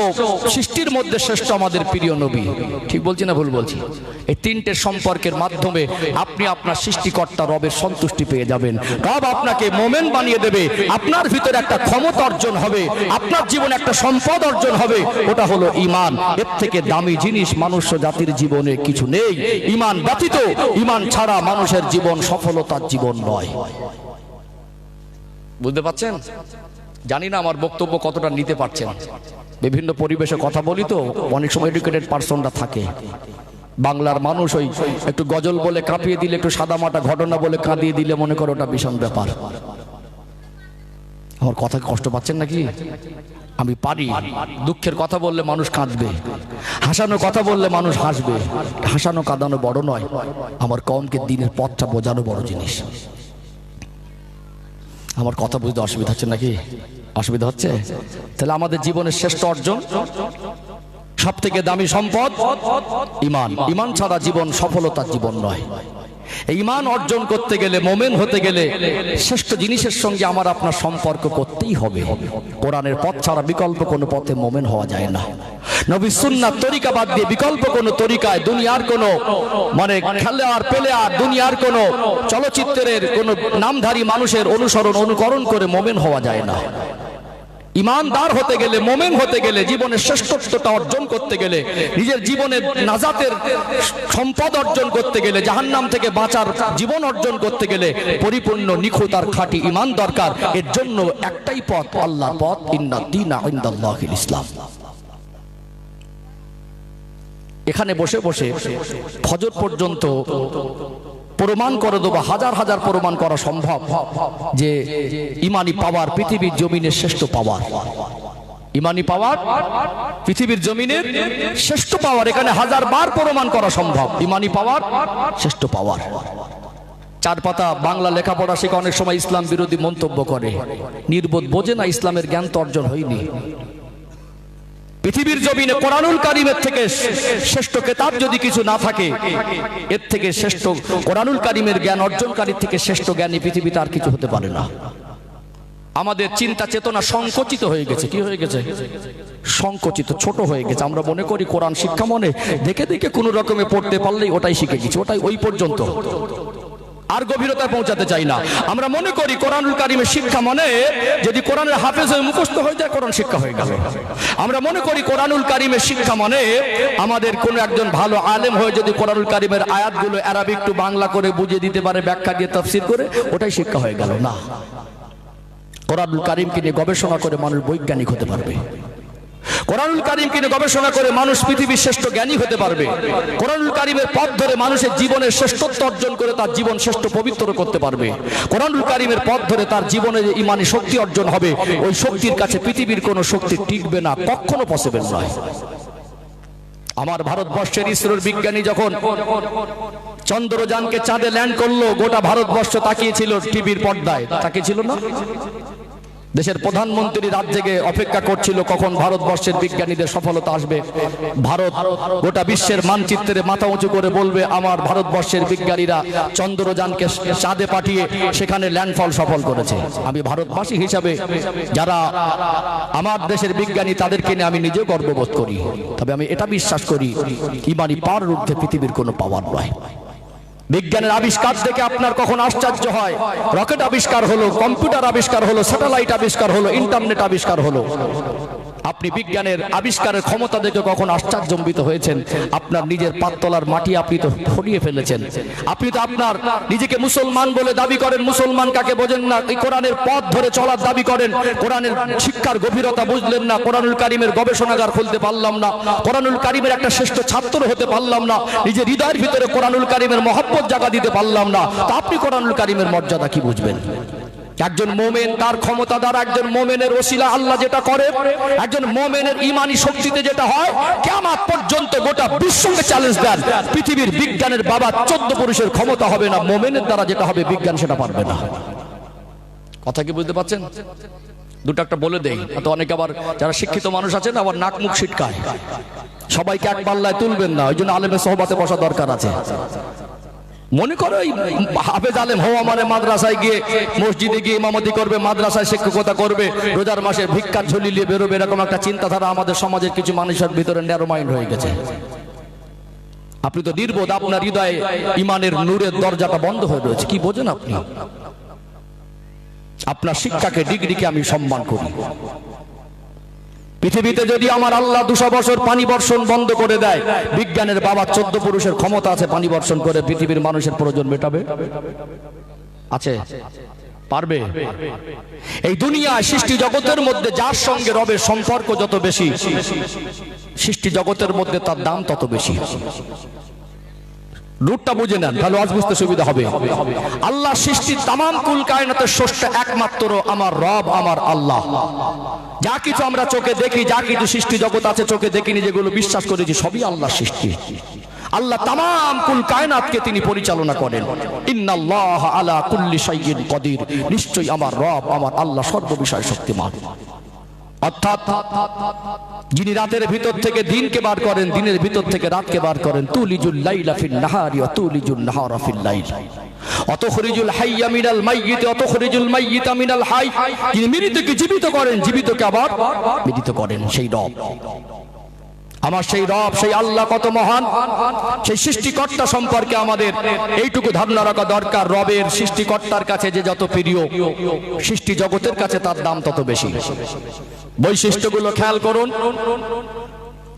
A: সৃষ্টির মধ্যে শ্রেষ্ঠ আমাদের প্রিয় নবী। ঠিক বলছি না ভুল বলছি? এই তিনটে সম্পর্কের মাধ্যমে আপনি আপনার সৃষ্টিকর্তা রবের সন্তুষ্টি পেয়ে যাবেন। রব আপনাকে মোমেন বানিয়ে দেবে, আপনার ভিতরে একটা ক্ষমতা অর্জন হবে, আপনার জীবনে একটা সম্পদ অর্জন হবে, ওটা হলো ঈমান। এর থেকে দামি জিনিস মানুষ্য জাতির জীবনে কিছু নেই। ঈমান ব্যতীত, ঈমান ছাড়া মানুষের জীবন সফলতার জীবন নয়। বুঝতে পারছেন? জানি না আমার বক্তব্য কতটা নিতে পারছেন। বিভিন্ন পরিবেশে কথা বলি তো, অনেক সময় এডুকেটেড পার্সনরা থাকে। বাংলার মানুষ ওই একটু গজল বলে কাঁপিয়ে দিলে, একটু সাদামাটা ঘটনা বলে কাঁদিয়ে দিলে মনে করো ওটা ভীষণ ব্যাপার। আমার কথা কষ্ট পাচ্ছেন নাকি? আমি পারি। দুঃখের কথা বললে মানুষ কাঁদবে, হাসানো কথা বললে মানুষ হাসবে। হাসানো কাঁদানো বড় নয়, আমার কমকে দিনের পথটা বোঝানো বড় জিনিস। আমার কথা বুঝতে অসুবিধা হচ্ছে নাকি? অসুবিধা হচ্ছে? তাহলে আমাদের জীবনের শ্রেষ্ঠ অর্জন, সব থেকে দামি সম্পদ ঈমান। ঈমান ছাড়া জীবন সফলতার জীবন নয়। ঈমান অর্জন করতে গেলে, মোমেন হতে গেলে শ্রেষ্ঠ জিনিসের সঙ্গে আমার আপনার সম্পর্ক করতেই হবে। কোরআনের পথ ছাড়া বিকল্প কোনো পথে মোমেন হওয়া যায় না। নবীর সুন্নাত তরিকা বাদ দিয়ে বিকল্প কোনো তরিকায়, দুনিয়ার কোনো মানে খেলোয়াড় প্লেয়ার, দুনিয়ার কোনো চলচ্চিত্রের কোনো নামধারী মানুষের অনুসরণ অনুকরণ করে মোমেন হওয়া যায় না। ইমানদার হতে গেলে, মোমেন হতে গেলে, জীবনের শ্রেষ্ঠত্বটা অর্জন করতে গেলে, নিজের জীবনের নাজাতের সম্পদ অর্জন করতে গেলে, জাহান্নাম থেকে বাঁচার জীবন অর্জন করতে গেলে পরিপূর্ণ নিখুঁত আর খাঁটি ঈমান দরকার। এর জন্য একটাই পথ, আল্লাহর পথ, ইন্না দীনা ইনদাল্লাহিল ইসলাম। এখানে বসে বসে ফজর পর্যন্ত প্রমাণ করে দেবো, হাজার হাজার প্রমাণ করা সম্ভব যে ইমানি পাওয়ার পৃথিবীর জমিনের শ্রেষ্ঠ পাওয়ার। ইমানি পাওয়ার পৃথিবীর জমিনের শ্রেষ্ঠ পাওয়ার। এখানে হাজার বার প্রমাণ করা সম্ভব ইমানি পাওয়ার শ্রেষ্ঠ পাওয়ার। চার পাতা বাংলা লেখাপড়া শিখে অনেক সময় ইসলাম বিরোধী মন্তব্য করে, নির্বোধ, বোঝে না ইসলামের জ্ঞান তো অর্জন হয়নি। পৃথিবীর জমিনে কোরআনুল কারীমের থেকে শ্রেষ্ঠ কিতাব যদি কিছু না থাকে, এর থেকে শ্রেষ্ঠ কোরআনুল কারীমের জ্ঞান অর্জনকারীর থেকে শ্রেষ্ঠ জ্ঞানী পৃথিবীতে আর কিছু হতে পারে না। আমাদের চিন্তা চেতনা সংকুচিত হয়ে গেছে। কি হয়ে গেছে? সংকুচিত, ছোট হয়ে গেছে। আমরা মনে করি কোরআন শিক্ষা মনে দেখে দেখে কোনো রকমে পড়তে পারলেই ওটাই শিখে গেছি, ওটাই ওই পর্যন্ত, আর গভীরতায় পৌঁছাতে চাই না। আমরা মনে করি কোরআনুল কারীমের শিক্ষা মানে যদি কোরআনের হাফেজ হয়ে মুখস্থ হয়ে যায় কোরআন শিক্ষা হয়ে গেল। আমরা মনে করি কোরআনুল কারীমের শিক্ষা মানে আমাদের কোন একজন ভালো আলেম হয়ে যদি কোরআনুল কারীমের আয়াতগুলো আরবিক টু বাংলা করে বুঝিয়ে দিতে পারে, ব্যাখ্যা দিয়ে তাফসীর করে, ওটাই শিক্ষা হয়ে গেল না। কোরআনুল কারীমকে নিয়ে গবেষণা করে মানুষ বৈজ্ঞানিক হতে পারবে। কোরআনুল কারীমকে নিয়ে গবেষণা করে মানুষ পৃথিবীর শ্রেষ্ঠ জ্ঞানী হতে পারবে। কোরআনুল কারীমের পথ ধরে মানুষের জীবনের শ্রেষ্ঠত্ব অর্জন করে তার জীবন শ্রেষ্ঠ পবিত্র করতে পারবে। কোরআনুল কারীমের পথ ধরে তার জীবনের ঈমানি শক্তি অর্জন হবে, ওই শক্তির কাছে পৃথিবীর কোনো শক্তি টিকবে না, কখনো পসিবল নয়। আমার ভারতবর্ষের ইসরোর বিজ্ঞানী যখন চন্দ্রযানকে চাঁদে ল্যান্ড করলো, গোটা ভারতবর্ষ তাকিয়েছিল টিভির পর্দায়, তাকিয়েছিল না? দেশের প্রধানমন্ত্রী রাত জেগে অপেক্ষা করছিল কখন ভারতবর্ষের বিজ্ঞানীদের সফলতা আসবে। ভারত গোটা বিশ্বের মানচিত্রে মাথা উঁচু করে বলবে আমার ভারতবর্ষের বিজ্ঞানীরা চন্দ্রযানকে চাঁদে পাঠিয়ে সেখানে ল্যান্ডফল সফল করেছে। আমি ভারতবাসী হিসাবে যারা আমার দেশের বিজ্ঞানী তাদেরকে নিয়ে আমি নিজেও গর্ববোধ করি। তবে আমি এটা বিশ্বাস করি ঈমানি পাওয়ার ঊর্ধ্বে পৃথিবীর কোনো পাওয়ার নয়। বিজ্ঞানের আবিষ্কার দেখে আপনার কখন আশ্চর্য হয়, রকেট আবিষ্কার হলো, কম্পিউটার আবিষ্কার হলো, স্যাটেলাইট আবিষ্কার হলো, ইন্টারনেট আবিষ্কার হলো, আপনি বিজ্ঞানের আবিষ্কারের ক্ষমতা দেখে কখন আশ্চর্যজম্বিত হয়েছেন? আপনার নিজের পাততলার মাটি আপনি তো ফড়িয়ে ফেলেছেন। আপনি তো আপনার নিজেকে মুসলমান বলে দাবি করেন, মুসলমান কাকে বোঝেন না, এই কোরআনের পথ ধরে চলার দাবি করেন, কোরআনের শিক্ষার গভীরতা বুঝলেন না, কোরআনুল কারীমের গবেষণাগার খুলতে পারলাম না, কোরআনুল কারীমের একটা শ্রেষ্ঠ ছাত্র হতে পারলাম না, নিজের হৃদয়ের ভিতরে কোরআনুল কারীমের মহব্বত জাগা দিতে পারলাম না, তা আপনি কোরআনুল কারীমের মর্যাদা কি বুঝবেন? একজন মোমেন তার ক্ষমতা দ্বারা, একজন মোমেনের ওসিলা আল্লাহ যেটা করে, একজন মোমেনের ঈমানি শক্তিতে যেটা হয়, কিয়ামত পর্যন্ত গোটা বিশ্বকে চ্যালেঞ্জ দেন পৃথিবীর বিজ্ঞানের বাবা 14 পুরুষের ক্ষমতা হবে না, মোমেনের দ্বারা যেটা হবে বিজ্ঞান সেটা পারবে না। কথা কি বুঝতে পারছেন? দুটো একটা বলে দেই, তো অনেকে আবার যারা শিক্ষিত মানুষ আছেন আবার নাক মুখ ছিটকায়। সবাইকে এক পাল্লায় তুলবেন না, ওই জন্য আলেমের সোহবতে বসা দরকার আছে। মনে করো হাফেজ আলেম হওয়া মানে মাদ্রাসায় গিয়ে মসজিদে গিয়ে ইমামতি করবে, মাদ্রাসায় শিক্ষকতা করবে, রোজার মাসে ভিক্ষার ঝুলি নিয়ে বেরোবে, এরকম একটা চিন্তাধারা আমাদের সমাজের কিছু মানুষের ভিতরে ন্যারো মাইন্ড হয়ে গেছে। আপনি তো নির্বোধ, আপনার হৃদয়ে ইমানের নূরের দরজাটা বন্ধ হয়ে রয়েছে। কি বোঝেন আপনি? আপনার শিক্ষাকে, ডিগ্রিকে আমি সম্মান করি। পৃথিবীতে যদি আমার আল্লাহ 200 বছর পানি বর্ষণ বন্ধ করে দেয়, বিজ্ঞানের বাবা 14 পুরুষের ক্ষমতা আছে পানি বর্ষণ করে পৃথিবীর মানুষের প্রয়োজন মেটাবে? আছে? পারবে? এই দুনিয়ায় সৃষ্টি জগতের মধ্যে যার সঙ্গে রবের সম্পর্ক যত বেশি, সৃষ্টি জগতের মধ্যে তার দাম তত বেশি। রুটটা বুঝে নেন, তাহলে আজ বুঝতে সুবিধা হবে। আল্লাহ সৃষ্টির তামাম কুল কায়নাতের স্রষ্টা একমাত্র আমার রব, আমার আল্লাহ। যা কিছু আমরা চোখে দেখি, যা কিছু সৃষ্টি জগৎ আছে চোখে দেখিনি, যেগুলো বিশ্বাস করেছি সবই আল্লাহর সৃষ্টি। আল্লাহ তামাম কুল কায়নাতকে তিনি পরিচালনা করেন। ইন্নাল্লাহা আলা কুল্লি শাইইন কাদির, নিশ্চয়ই আমার রব, আমার আল্লাহ সর্ববিষয়ে শক্তিমান। অর্থাৎ যিনি রাতের ভিতর থেকে দিনকে বার করেন, দিনের ভিতর থেকে রাতকে বার করেন। তুলিজুল লাইলা ফিন নাহারি ওয়া তুলিজুন নাহারা ফিল লাইল, অতখরিজুল হাইয়া মিনাল মাইয়িত অতখরিজুল মাইয়িতা মিনাল হাই। যিনি মৃতকে জীবিত করেন, জীবিতকে আবার মৃত করেন, সেই রব। আমার সেই রব, সেই আল্লাহ কত মহান, সেই সৃষ্টিকর্তা সম্পর্কে আমাদের এইটুকু ধারণা রাখা দরকার। রবের সৃষ্টিকর্তার কাছে যে যত প্রিয়, সৃষ্টি জগতের কাছে তার দাম তত বেশি। বৈশিষ্ট্যগুলো খেয়াল করুন।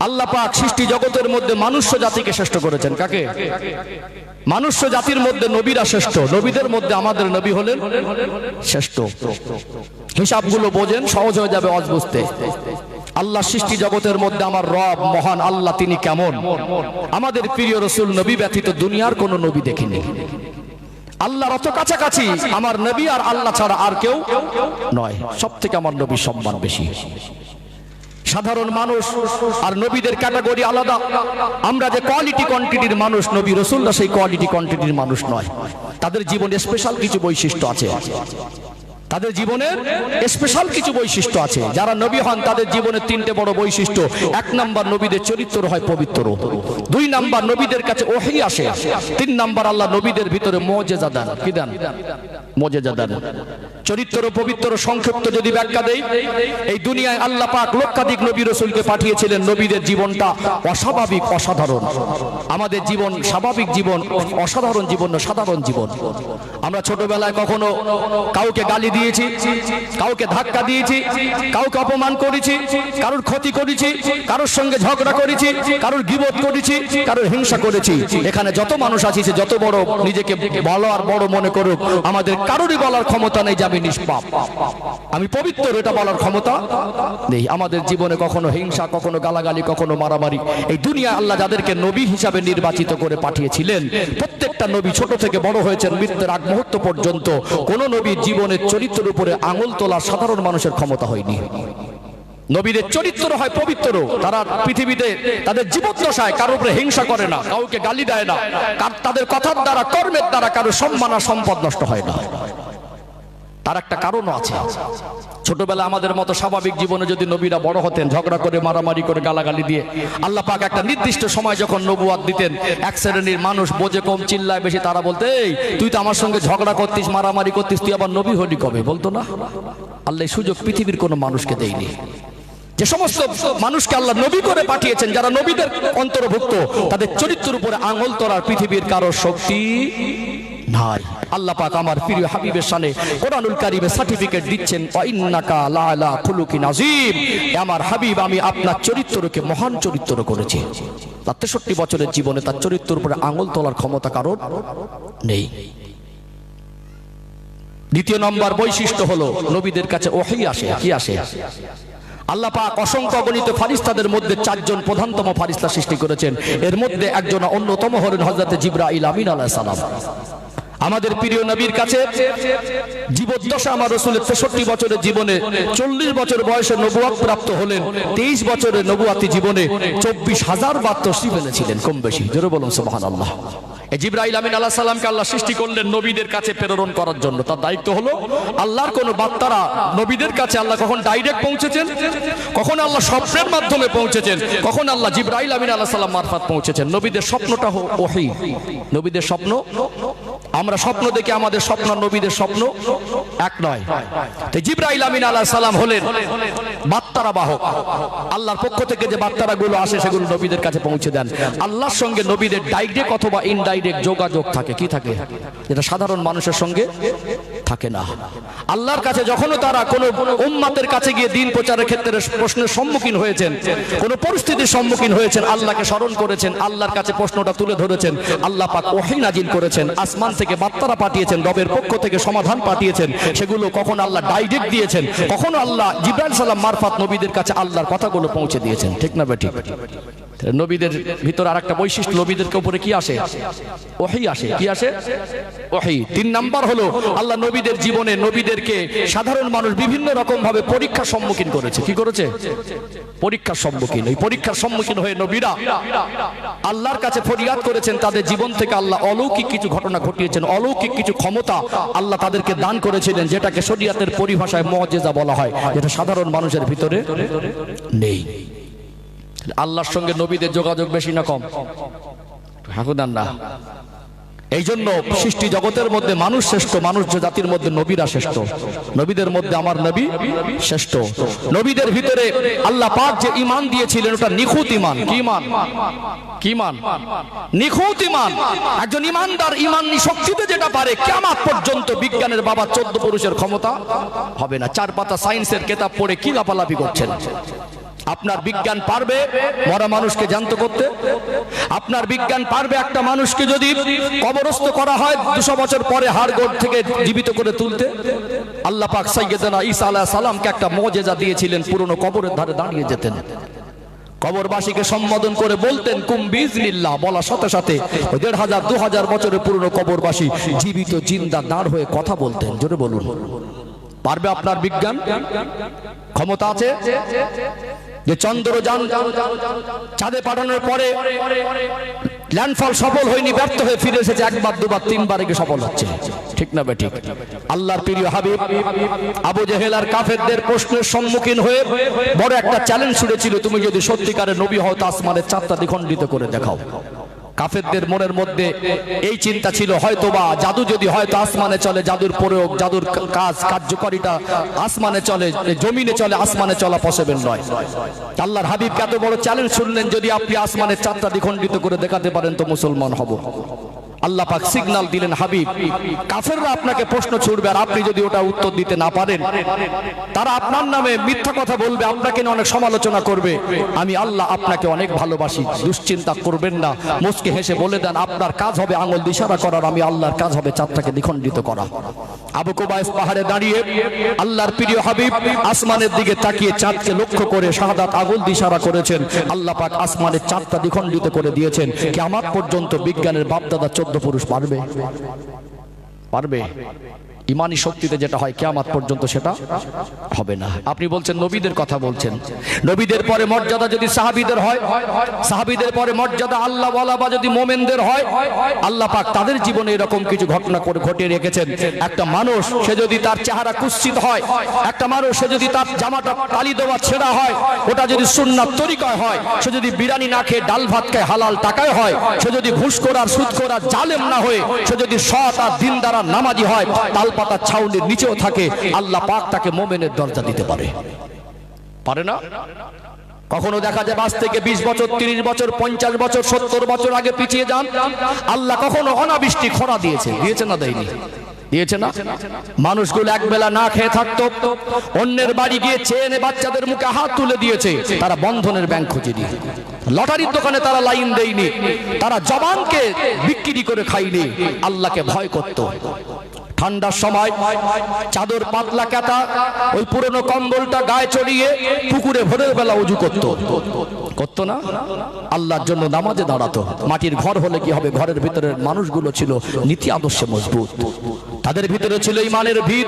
A: আল্লাহ পাক সৃষ্টি জগতের মধ্যে মানুষ্য জাতিকে শ্রেষ্ঠ করেছেন। কাকে? মানুষ্য জাতির মধ্যে নবীরা শ্রেষ্ঠ, নবীদের মধ্যে আমাদের নবী হলেন শ্রেষ্ঠ। হিসাবগুলো বোঝেন, সহজ হয়ে যাবে আজ বুঝতে। আল্লাহ সৃষ্টি জগতের মধ্যে আমার রব মহান আল্লাহ, তিনি কেমন? আমাদের প্রিয় রাসূল নবী ব্যতীত দুনিয়ার কোন নবী দেখিনি। আল্লাহর অত কাছাকাছি আমার নবী আর আল্লাহ ছাড়া আর কেউ নয়। সব থেকে আমার নবীর সম্মান বেশি। সাধারণ মানুষ আর নবীদের ক্যাটাগরি আলাদা। আমরা যে কোয়ালিটি কোয়ান্টিটির মানুষ, নবী রাসূলরা সেই কোয়ালিটি কোয়ান্টিটির মানুষ নয়। তাদের জীবনে স্পেশাল কিছু বৈশিষ্ট্য আছে। তাদের জীবনের স্পেশাল কিছু বৈশিষ্ট্য আছে। যারা নবী হন তাদের জীবনের তিনটে বড় বৈশিষ্ট্য। এক নাম্বার, নবীদের চরিত্র হয় পবিত্র। দুই নাম্বার, নবীদের কাছে ওহী আসে। তিন নাম্বার, আল্লাহ নবীদের ভিতরে মুজিজা দেন। কি দেন? মুজিজা দেন। চরিত্র পবিত্র সংক্ষিপ্ত যদি ব্যাখ্যা দেই, এই দুনিয়ায় আল্লাহ পাক লক্ষাধিক নবী রাসূলকে পাঠিয়েছিলেন। নবীদের জীবনটা অস্বাভাবিক, অসাধারণ। আমাদের জীবন স্বাভাবিক জীবন, অসাধারণ জীবন না, সাধারণ জীবন। আমরা ছোটবেলায় কখনো কাউকে গালি দিয়েছি, কাউকে ধাক্কা দিয়েছি, কাউকে অপমান করেছি, কারোর ক্ষতি করেছি, কারোর সঙ্গে ঝগড়া করেছি, কারোর গীবত করেছি, কারোর হিংসা করেছি। এখানে যত মানুষ আছে, যত বড় নিজেকে ভালো আর বড় মনে করুক, আমাদের কারোরই বলার ক্ষমতা নেই যে আমি নিষ্পাপ, আমি পবিত্র, এটা বলার ক্ষমতা নেই। আমাদের জীবনে কখনো হিংসা, কখনো গালাগালি, কখনো মারামারি। এই দুনিয়ায় আল্লাহ যাদেরকে নবী হিসাবে নির্বাচিত করে পাঠিয়েছিলেন, প্রত্যেকটা নবী ছোট থেকে বড় হয়েছেন মৃত্যুর আগ মুহূর্ত পর্যন্ত, কোন নবীর জীবনের চরিত্রের উপরে আঙুল তোলার সাধারণ মানুষের ক্ষমতা হয়নি। নবীদের চরিত্র হয় পবিত্র। তারা পৃথিবীতে তাদের জীবদ্দশায় কারোর উপরে হিংসা করে না, কাউকে গালি দেয় না, তাদের কথার দ্বারা, কর্মের দ্বারা কারো সম্মান আর সম্পদ নষ্ট হয় না। তার একটা কারণও আছে। ছোটবেলা আমাদের মতো স্বাভাবিক জীবনে যদি নবীরা বড় হতেন, ঝগড়া করে, মারামারি করে, গালাগালি দিয়ে, আল্লাহ পাক একটা নির্দিষ্ট সময় যখন নবুয়াত দিতেন, এক শ্রেণীর মানুষ বোঝে কম, চিল্লায় বেশি, তারা বলতে, এই তুই তো আমার সঙ্গে ঝগড়া করতিস, মারামারি করতিস, তুই আবার নবী হলি কবে? বলতো না? আল্লাহ সুযোগ পৃথিবীর কোনো মানুষকে দেয়নি। যে সমস্ত মানুষকে আল্লাহ নবী করে পাঠিয়েছেন, যারা নবীদের অন্তর্ভুক্ত, তাদের চরিত্রের উপরে আঙুল তোলার পৃথিবীর কারো শক্তি নাই। আল্লাহ পাক আমার প্রিয় হাবিবের শানে কোরআনুল কারীমে সার্টিফিকেট দিচ্ছেন, ওয়া ইন্নাকা লাআলা খুলুকিন আযীম। আমার হাবিব, আমি আপনার চরিত্রকে মহান চরিত্র করেছি। তার 63 বছরের জীবনে তার চরিত্রের উপরে আঙুল তোলার ক্ষমতা কারোর নেই। দ্বিতীয় নম্বর বৈশিষ্ট্য হলো, নবীদের কাছে ওহী আসে। কি আসে? আল্লাহ পাক অসংখ্য গণিত ফারিস্তাদের মধ্যে 4 জন প্রধানতম ফারিস্তা সৃষ্টি করেছেন। এর মধ্যে একজন অন্যতম হলেন হযরত জিবরাইল আমিন আলাইহিস সালাম। আমাদের প্রিয় নবীর কাছে জীবদ্দশা আমার রাসূলের 63 বছরের জীবনে 40 বছর বয়সে নবুয়ত প্রাপ্ত হলেন। 23 বছরের নবুয়াতি জীবনে 24,000 বার তাশরীফ এনেছিলেন, কম বেশি। জোরে বলুন সুবহানাল্লাহ। এই জিবরাইল আমিন আলাইহিস সালামকে আল্লাহ সৃষ্টি করলেন নবীদের কাছে প্রেরণ করার জন্য। তার দায়িত্ব হলো, আল্লাহর কোন বার্তারা নবীদের কাছে আল্লাহ কখন ডাইরেক্ট পৌঁছেছেন, কখন আল্লাহ স্বপ্নের মাধ্যমে পৌঁছেছেন, কখন আল্লাহ জিবরাইল আমিন আলাইহিস সালাম মারফত পৌঁছেছেন। নবীদের স্বপ্নটা ওহী। নবীদের স্বপ্ন, আমরা স্বপ্ন দেখি, আমাদের স্বপ্ন নবীদের স্বপ্ন এক নয়। তো জিবরাইল আমিন আলাইহিস সালাম হলেন বার্তারা বাহক। আল্লাহর পক্ষ থেকে যে বার্তাগুলো আসে সেগুলো নবীদের কাছে পৌঁছে দেন। আল্লাহর সঙ্গে নবীদের ডাইরেক্ট অথবা ইনডাইরেক্ট যোগাযোগ থাকে। কি থাকে? যেটা সাধারণ মানুষের সঙ্গে থাকে না। আল্লাহর কাছে যখনও তারা কোনো উম্মতের কাছে গিয়ে দ্বীন প্রচারের ক্ষেত্রে প্রশ্নের সম্মুখীন হয়েছেন, কোনো পরিস্থিতির সম্মুখীন হয়েছেন, আল্লাহকে স্মরণ করেছেন, আল্লাহর কাছে প্রশ্নটা তুলে ধরেছেন, আল্লাহ পাক ওহী নাজিল করেছেন, আসমান থেকে বার্তারা পাঠিয়েছেন, রবের পক্ষ থেকে সমাধান পাঠিয়েছেন। সেগুলো কখন আল্লাহ ডাইরেক্ট দিয়েছেন, কখনো আল্লাহ জিবরাইল সালাম মারফত নবীদের কাছে আল্লাহর কথাগুলো পৌঁছে দিয়েছেন। ঠিক না বেঠিক? নবীদের ভিতর আরেকটা বৈশিষ্ট্য, নবীদের উপরে কি আসে? ওহী আসে। কি আসে? ওহী। 3 নাম্বার হলো, আল্লাহ নবীদের জীবনে নবীদেরকে সাধারণ মানুষ বিভিন্ন রকম ভাবে পরীক্ষার সম্মুখীন করেছে। কি করেছে? পরীক্ষার সম্মুখীন। এই পরীক্ষার সম্মুখীন হয়ে নবীরা আল্লাহর কাছে ফরিয়াদ করেছেন। তাদের জীবন থেকে আল্লাহ অলৌকিক কিছু ঘটনা ঘটিয়েছেন, অলৌকিক কিছু ক্ষমতা আল্লাহ তাদেরকে দান করেছিলেন, যেটাকে শরীয়তের পরিভাষায় মুজিজা বলা হয়, যেটা সাধারণ মানুষের ভিতরে নেই। আল্লাহর সঙ্গে নবীদের যোগাযোগ বেশি না কম? হাকুদান না। এই জন্য সৃষ্টি জগতের মধ্যে মানুষ শ্রেষ্ঠ, মানুষ জাতির মধ্যে নবীরা শ্রেষ্ঠ। নবীদের মধ্যে আমার নবী শ্রেষ্ঠ। নবীদের ভিতরে আল্লাহ পাক যে ঈমান দিয়েছিলেন, ওটা নিখুঁত ঈমান। কি ঈমান? কি ঈমান? নিখুঁত ঈমান। একজন ঈমানদার ঈমান শক্তিতে যেটা পারে, কিয়ামত পর্যন্ত বিজ্ঞানের বাবা 14 পুরুষের ক্ষমতা হবে না। 4 পাতা সায়েন্সের কিতাব পড়ে কি লাফালাফি করছেন? আপনার বিজ্ঞান পারবে মরা মানুষকে জ্যান্ত করতে? আপনার বিজ্ঞান পারবে একটা মানুষকে যদি কবরস্থ করা হয় 200 বছর পরে হাড়গোড় থেকে জীবিত করে তুলতে? আল্লাহ পাক সাইয়্যিদানা ঈসা আলাইহিস সালামকে একটা মুজিজা দিয়েছিলেন, পুরনো কবরের ধারে দাঁড়িয়ে যেতেন, কবরবাসীকে সম্বোধন করে বলতেন কুম বিইজনিল্লাহ, বলার সাথে সাথে 1500-2000 বছরের পুরনো কবরবাসী জীবিত জিন্দা দাঁড় হয়ে কথা বলতেন। জোরে বলুন, পারবে আপনার বিজ্ঞান? ক্ষমতা আছে যে চন্দ্রযান চাঁদে পাঠানোর পরে ল্যান্ডফল সফল হয়নি, ব্যর্থ হয়ে ফিরে এসেছে, একবার দুবার তিনবার একে সফল হচ্ছে। ঠিক না বেঠিক? আল্লাহর প্রিয় হাবিব আবু জেহেল আর কাফেরদের প্রশ্নের সম্মুখীন হয়ে বড় একটা চ্যালেঞ্জ ছুড়েছিল, তুমি যদি সত্যিকারের নবী হও তো আসমানের চাঁদটা দ্বিখণ্ডিত করে দেখাও। কাফেরদের মনের মধ্যে এই চিন্তা ছিল, হয়তোবা জাদু যদি হয়তো আসমানে চলে, জাদুর প্রয়োগ, জাদুর কাজ কার্যকারিতা আসমানে চলে, জমিনে চলে, আসমানে চলা পসিবল নয়। আল্লাহর হাবিবকে এত বড় চ্যালেঞ্জ শুনলেন, যদি আপনি আসমানের চাঁদটা দ্বিখণ্ডিত করে দেখাতে পারেন তো মুসলমান হব। আল্লাহ পাক সিগন্যাল দিলেন, হাবিব কাফেররা আপনাকে প্রশ্ন ছুড়বে, আর আপনি যদি ওটা উত্তর দিতে না পারেন তারা আপনার নামে মিথ্যা কথা বলবে, আপনাকে নিয়ে অনেক সমালোচনা করবে। আমি আল্লাহ আপনাকে অনেক ভালোবাসি, দুশ্চিন্তা করবেন না। মুচকে হেসে বলে দেন, আপনার কাজ হবে আঙ্গুল ইশারা করার, আমি আল্লাহর কাজ হবে চাঁদটাকে দ্বিখণ্ডিত করা। আবু কুবাইস পাহাড়ে দাঁড়িয়ে আল্লাহর প্রিয় হাবিব আসমানের দিকে তাকিয়ে চাঁদকে লক্ষ্য করে শাহাদাত আঙ্গুল ইশারা করেছেন। আল্লাহ পাক আসমানের চাঁদটা দ্বিখণ্ডিত করে দিয়েছেন। কিয়ামত পর্যন্ত বিজ্ঞানের বাপদাদা 14 পুরুষ পারবে? পারবে? ইমানি শক্তিতে যেটা হয় কিয়ামত পর্যন্ত সেটা হবে না। আপনি বলছেন নবীদের কথা বলছেন, নবীদের পরে মর্যাদা যদি সাহাবীদের হয়, সাহাবীদের পরে মর্যাদা আল্লাহ ওয়ালা বা যদি মোমেনদের হয়, আল্লাহ পাক তাদের জীবনে এরকম কিছু ঘটনা করে ঘটিয়ে রেখেছেন। একটা মানুষ সে যদি তার চেহারা কুৎসিত হয়, একটা মানুষ সে যদি তার জামাটা তালি দেওয়া ছেঁড়া হয়, ওটা যদি সুন্নাত তরিকায় হয়, সে যদি বিরিয়ানি না খেয়ে ডাল ভাত খায় হালাল টাকায় হয়, সে যদি ঘুষখোর আর সুদখোর আর জালেম না হয়ে সে যদি সৎ আর দিনদার আর নামাজি হয়, পাতা ছাউনির নিচেও থাকে, আল্লাহ পাক তাকে মোমেনের দরজা দিতে পারে। পারে না? কখনো দেখা যায় আজ থেকে 20 বছর 30 বছর 50 বছর 70 বছর আগে পিছিয়ে যান, আল্লাহ কখনো অনাবৃষ্টি খরা দিয়েছে? দিয়েছে না দেয়নি? দিয়েছে না? মানুষগুলো একবেলা না খেয়ে থাকতো, অন্যের বাড়ি গিয়ে চেয়ে এনে বাচ্চাদের মুখে হাত তুলে দিয়েছে। তারা বন্ধনের ব্যাংক খুঁজেনি, লটারির দোকানে তারা লাইন দেয়নি, তারা জবানকে বিক্রি করে খায়নি, আল্লাহকে ভয় করত। ঠান্ডার সময় চাদর পাতলা কাটা ওই পুরনো কম্বলটা গায়ে চড়িয়ে পুকুরে ভোরের বেলা উজু করতো না? আল্লাহর জন্য নামাজে দাঁড়াতো। মাটির ঘর হলে কি হবে? ঘরের ভিতরের মানুষগুলো ছিল নীতি আদর্শে মজবুত, তাদের ভিতরে ছিল ইমানের ভিত।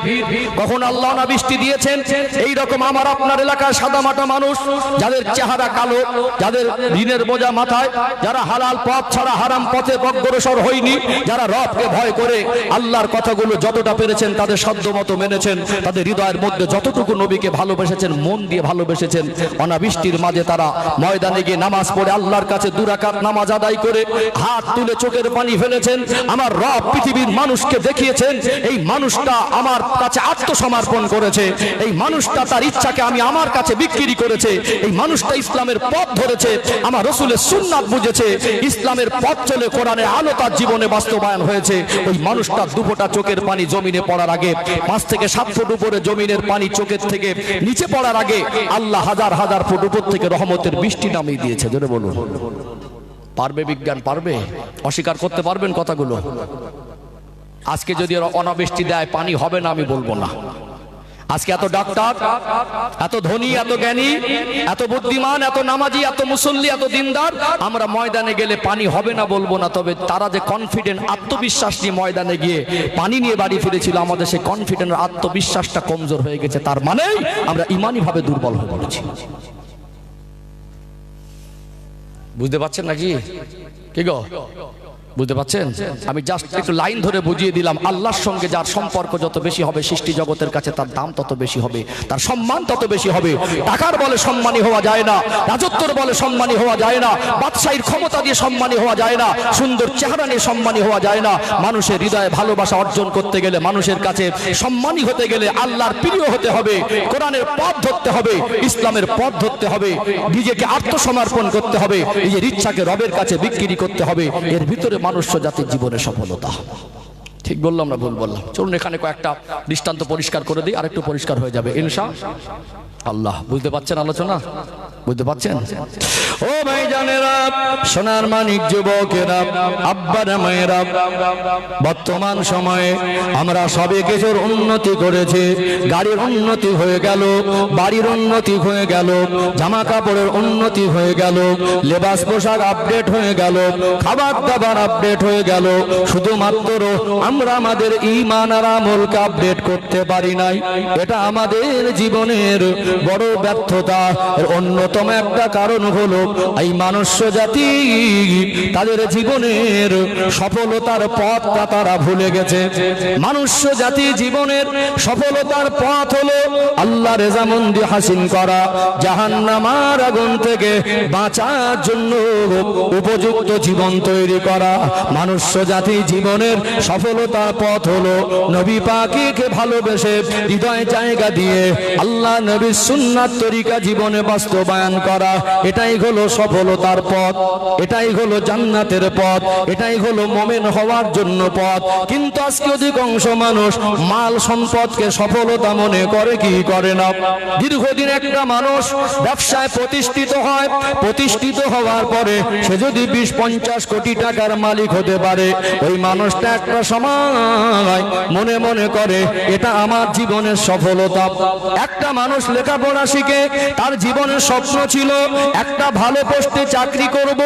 A: কখন আল্লাহ না বৃষ্টি দিয়েছেন এই রকম আমার আপনার এলাকার সাদামাটা মানুষ, যাদের চেহারা কালো, যাদের ঋণের বোঝা মাথায়, যারা হালাল পথ ছাড়া হারাম পথে অগ্রসর হয়নি, যারা রবকে ভয় করে আল্লাহর কথাগুলো যতটা পেরেছেন তাদের সাধ্যমতো মেনেছেন, তাদের হৃদয়ের মধ্যে যতটুকু নবীকে ভালোবেসেছেন, মন দিয়ে ভালোবেসেছেন, অনাবৃষ্টির মাঝে তারা ময়দানে গিয়ে নামাজ পড়ে আল্লাহর কাছে 2 রাকাত নামাজ আদায় করে হাত তুলে চোখের পানি ফেলেছেন। আমার রব পৃথিবীর মানুষকে দেখিয়েছেন এই মানুষটা আমার কাছে আত্মসমর্পণ করেছে, এই মানুষটা তার ইচ্ছাকে আমি আমার কাছে বিক্রি করেছে, এই মানুষটা ইসলামের পথ ধরেছে, আমার রাসূলের সুন্নাত বুঝেছে, ইসলামের পথ চলে কোরআনের আলো তার জীবনে বাস্তবায়ন হয়েছে। ওই মানুষটা দুপোটা চোখের পানি জমিনে পড়ার আগে, 5 থেকে 7 ফুট উপরে জমিনের পানি চোখের থেকে নিচে পড়ার আগে আল্লাহ হাজার হাজার ফুট উপর থেকে রহমতের বৃষ্টি নামিয়ে দিয়েছে। জোরে বলুন, পারবে বিজ্ঞান? পারবে? অস্বীকার করতে পারবেন কথাগুলো? আজকে যদি অনাবৃষ্টি দেয় পানি হবে না আমি বলবো না। আজকে এত ডাক্তার, এত ধনী, এত জ্ঞানী, এত বুদ্ধিমান, এত নামাজি, এত মুসল্লি, এত দিনদার, আমরা ময়দানে গেলে পানি হবে না বলবো না। তবে তারা যে কনফিডেন্ট, আত্মবিশ্বাস নিয়ে ময়দানে গিয়ে পানি নিয়ে বাড়ি ফিরেছিল, আমাদের সেই কনফিডেন্ট আত্মবিশ্বাসটা কমজোর হয়ে গেছে। তার মানে আমরা ইমানি ভাবে দুর্বল হয়ে পড়েছি। বুঝতে পারছেন নাকি? কি গো, বুঝতে পাচ্ছেন? আমি জাস্ট একটু লাইন ধরে বুঝিয়ে দিলাম। আল্লাহর সঙ্গে যার সম্পর্ক যত বেশি হবে, সৃষ্টি জগতের কাছে তার দাম তত বেশি হবে, তার সম্মান তত বেশি হবে। টাকার বলে সম্মানী হওয়া যায় না, রাজত্বর বলে সম্মানী হওয়া যায় না, বাদশাহীর ক্ষমতা দিয়ে সম্মানী হওয়া যায় না, সুন্দর চেহারা নিয়ে সম্মানী হওয়া যায় না। মানুষের হৃদয়ে ভালোবাসা অর্জন করতে গেলে, মানুষের কাছে সম্মানী হতে গেলে আল্লাহর প্রিয় হতে হবে, কোরআনের পথ ধরতে হবে, ইসলামের পথ ধরতে হবে, নিজেকে আত্মসমর্পণ করতে হবে, নিজের ইচ্ছাকে রবের কাছে বিক্রি করতে হবে। এর ভিতরে মানুষ্য জাতির জীবনে সফলতা। ঠিক বললাম না ভুল বললাম? চলুন এখানে কয়েকটা দৃষ্টান্ত পরিষ্কার করে দিই, আর একটু পরিষ্কার হয়ে যাবে ইনশাআল্লাহ। বুঝতে পারছেন আলোচনা? বুঝতে পারছেন? ও ভাই জানেরা, সোনার মানিক যুবকেরা, আব্বারা মায়েরা, বর্তমান সময়ে আমরা সবে কিছুর উন্নতি করেছি। গাড়ির উন্নতি হয়ে গেল, বাড়ির উন্নতি হয়ে গেল, জামা কাপড়ের উন্নতি হয়ে গেল, লেবাস পোশাক আপডেট হয়ে গেল, খাবার দাবার আপডেট হয়ে গেল। শুধুমাত্র আমরা আমাদের ঈমান আর আমলকে আপডেট করতে পারি নাই। এটা আমাদের জীবনের বড় ব্যর্থতা। এর অন্যতম একটা কারণ হলো এই মনুষ্য জাতি তাদের জীবনের সফলতার পথটা তারা ভুলে গেছে। মনুষ্য জাতি জীবনের সফলতার পথ হলো আল্লাহর রেজামন্দি হাসিল করা, জাহান্নামের আগুন থেকে বাঁচার জন্য উপযুক্ত জীবন তৈরি করা। মনুষ্য জাতি জীবনের সফলতার পথ হলো নবী পাককে ভালোবেসে হৃদয়ে জায়গা দিয়ে আল্লাহ নবীর সুন্নাত তরিকা জীবনে বাস্তবায়ন করা। এটাই হলো সফলতার পথ, এটাই হলো জান্নাতের পথ, এটাই হলো মুমিন হওয়ার জন্য পথ। কিন্তু আজকে অধিকাংশ মানুষ মাল সম্পদকে সফলতা মনে করে কি করে না। দীর্ঘদিন একটা মানুষ ব্যবসায় প্রতিষ্ঠিত হয়, প্রতিষ্ঠিত হওয়ার পরে সে যদি 20-50 কোটি টাকার মালিক হতে পারে, ওই মানুষটা একটা সময় মনে মনে করে এটা আমার জীবনের সফলতা। একটা মানুষ লেখাপড়া শিখে তার জীবনের স্বপ্ন ছিল একটা ভালো পোস্টে চাকরি করব,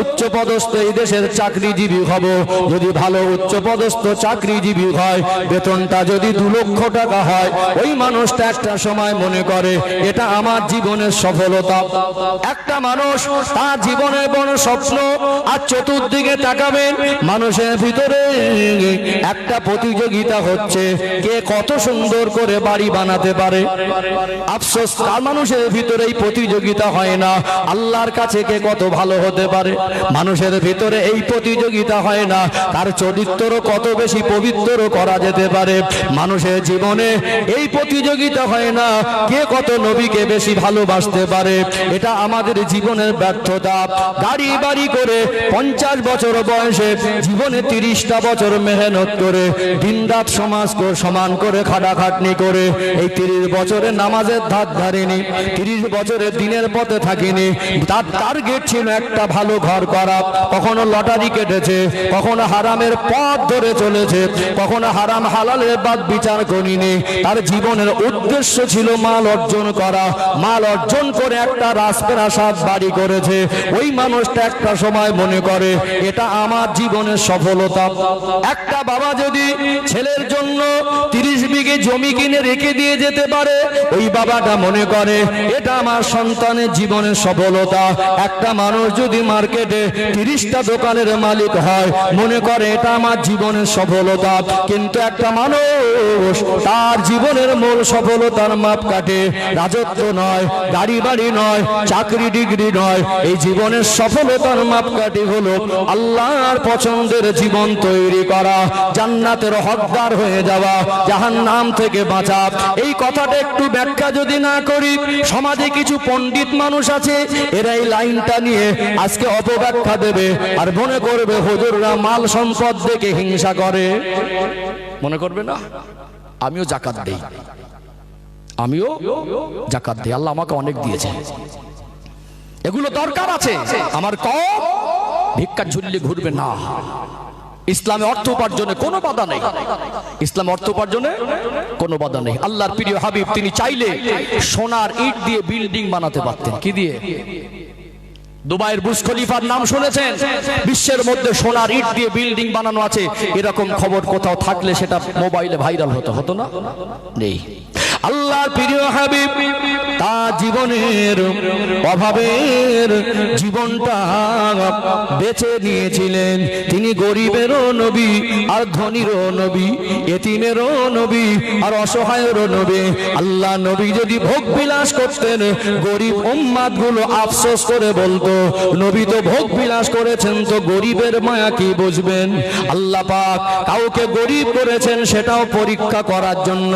A: উচ্চ পদস্থ এই দেশের চাকরিজীবী হব। যদি ভালো উচ্চ পদস্থ চাকরিজীবী হয়, বেতনটা যদি 2 লক্ষ টাকা হয়, ওই মানুষটা একটা সময় মনে করে এটা আমার জীবনের সফলতা। একটা মানুষ তার জীবনের বড় স্বপ্ন, আর চতুর্দিকে তাকাবেন মানুষের ভিতরে একটা প্রতিযোগিতা হচ্ছে কে কত সুন্দর করে বাড়ি বানাতে পারে। আফসোস কার মানুষের ভিতরে এই প্রতিযোগিতা হয় না আল্লাহর কাছে কে কত ভালো হতে পারে। মানুষের ভিতরে এই প্রতিযোগিতা হয় না তার চরিত্র কত বেশি পবিত্র করা যেতে পারে। মানুষের জীবনে এই প্রতিযোগিতা হয় না কে কত নবীকে বেশি ভালোবাসতে পারে। এটা আমাদের জীবনের ব্যর্থতা। গাড়ি বাড়ি করে 50 বছর বয়সে জীবনে 30টা বছর মেহনত করে দিনরাত সমাজকে সমান করে খাটাখাটনি করে এই 30 বছরে নামাজের ধার ধারেনি, 30 বছরে দিনের পথে থাকিনি। তার টার্গেট ছিল একটা ভালো ঘর করা। কখনো লটারি কেটেছে, কখনো হারামের পথ ধরে চলেছে, কখনো হারাম হালালের বাদ বিচার করিনি। তার জীবনের উদ্দেশ্য ছিল মাল অর্জন করা। মাল অর্জন করে একটা রাজপ্রাসাদ বাড়ি করেছে। ওই মানুষটা একটা সময় মনে করে এটা আমার জীবনের সফলতা। একটা বাবা যদি ছেলের জন্য 30 বিঘে জমি কিনে রেখে দিয়ে যেতে পারে, ওই বাবাটা মনে করে এটা আমার সন্তানের জীবনের সফলতা। একটা মানুষ যদি মার্কেটে 30টা দোকানের মালিক হয়, মনে করে এটা আমার জীবনের সফলতা। কিন্তু একটা মানুষ তার জীবনের মূল সফলতার মাপকাঠি রাজত্ব নয়, গাড়ি বাড়ি নয়, চাকরি ডিগ্রি নয়। এই জীবনের সফলতার মাপকাঠি হলো আল্লাহর পছন্দের জীবন তৈরি করা, জান্নাতের হকদার হয়ে যাওয়া, জাহান্নাম থেকে বাঁচা। এই কথাটা একটু ব্যাখ্যা যদি না করি, সমাজে কিছু পণ্ডিত মানুষ আছে এরা এই লাইনটা নিয়ে আজকে অপব্যাখ্যা দেবে আর মনে করবে হুজুররা মাল সম্পদ দেখে হিংসা করে। মনে করবে না আমিও যাকাত দেই, আমিও যাকাত দেই, আল্লাহ আমাকে অনেক দিয়েছে, এগুলো দরকার আছে আমার। কম ভিক্ষা ঝুললে ঘুরবে না। ইসলামে অর্থ উপার্জনে কোনো বাধা নেই, ইসলাম অর্থ উপার্জনে কোনো বাধা নেই। আল্লাহর প্রিয় হাবিব তিনি চাইলে সোনার ইট দিয়ে বিল্ডিং বানাতে পারতেন। কি দিয়ে? দুবাইয়ের বুর্জ খলিফার নাম শুনেছেন? বিশ্বের মধ্যে সোনার ইট দিয়ে বিল্ডিং বানানো আছে, এরকম খবর কোথাও থাকলে সেটা মোবাইলে ভাইরাল হতো না? নেই। আল্লাহর প্রিয় হাবিব তার জীবনের অভাবের জীবনটা বেছে নিয়েছিলেন। তিনি গরিবেরও নবী আর ধনীরও নবী, এতিমেরও নবী আর অসহায়েরও নবী। আল্লাহ নবী যদি ভোগ বিলাস করতেন, গরিব উম্মাত গুলো আফসোস করে বলতো নবী তো ভোগ বিলাস করেছেন, তো গরিবের মায়া কি বুঝবেন। আল্লাহ পাক কাউকে গরিব করেছেন সেটাও পরীক্ষা করার জন্য,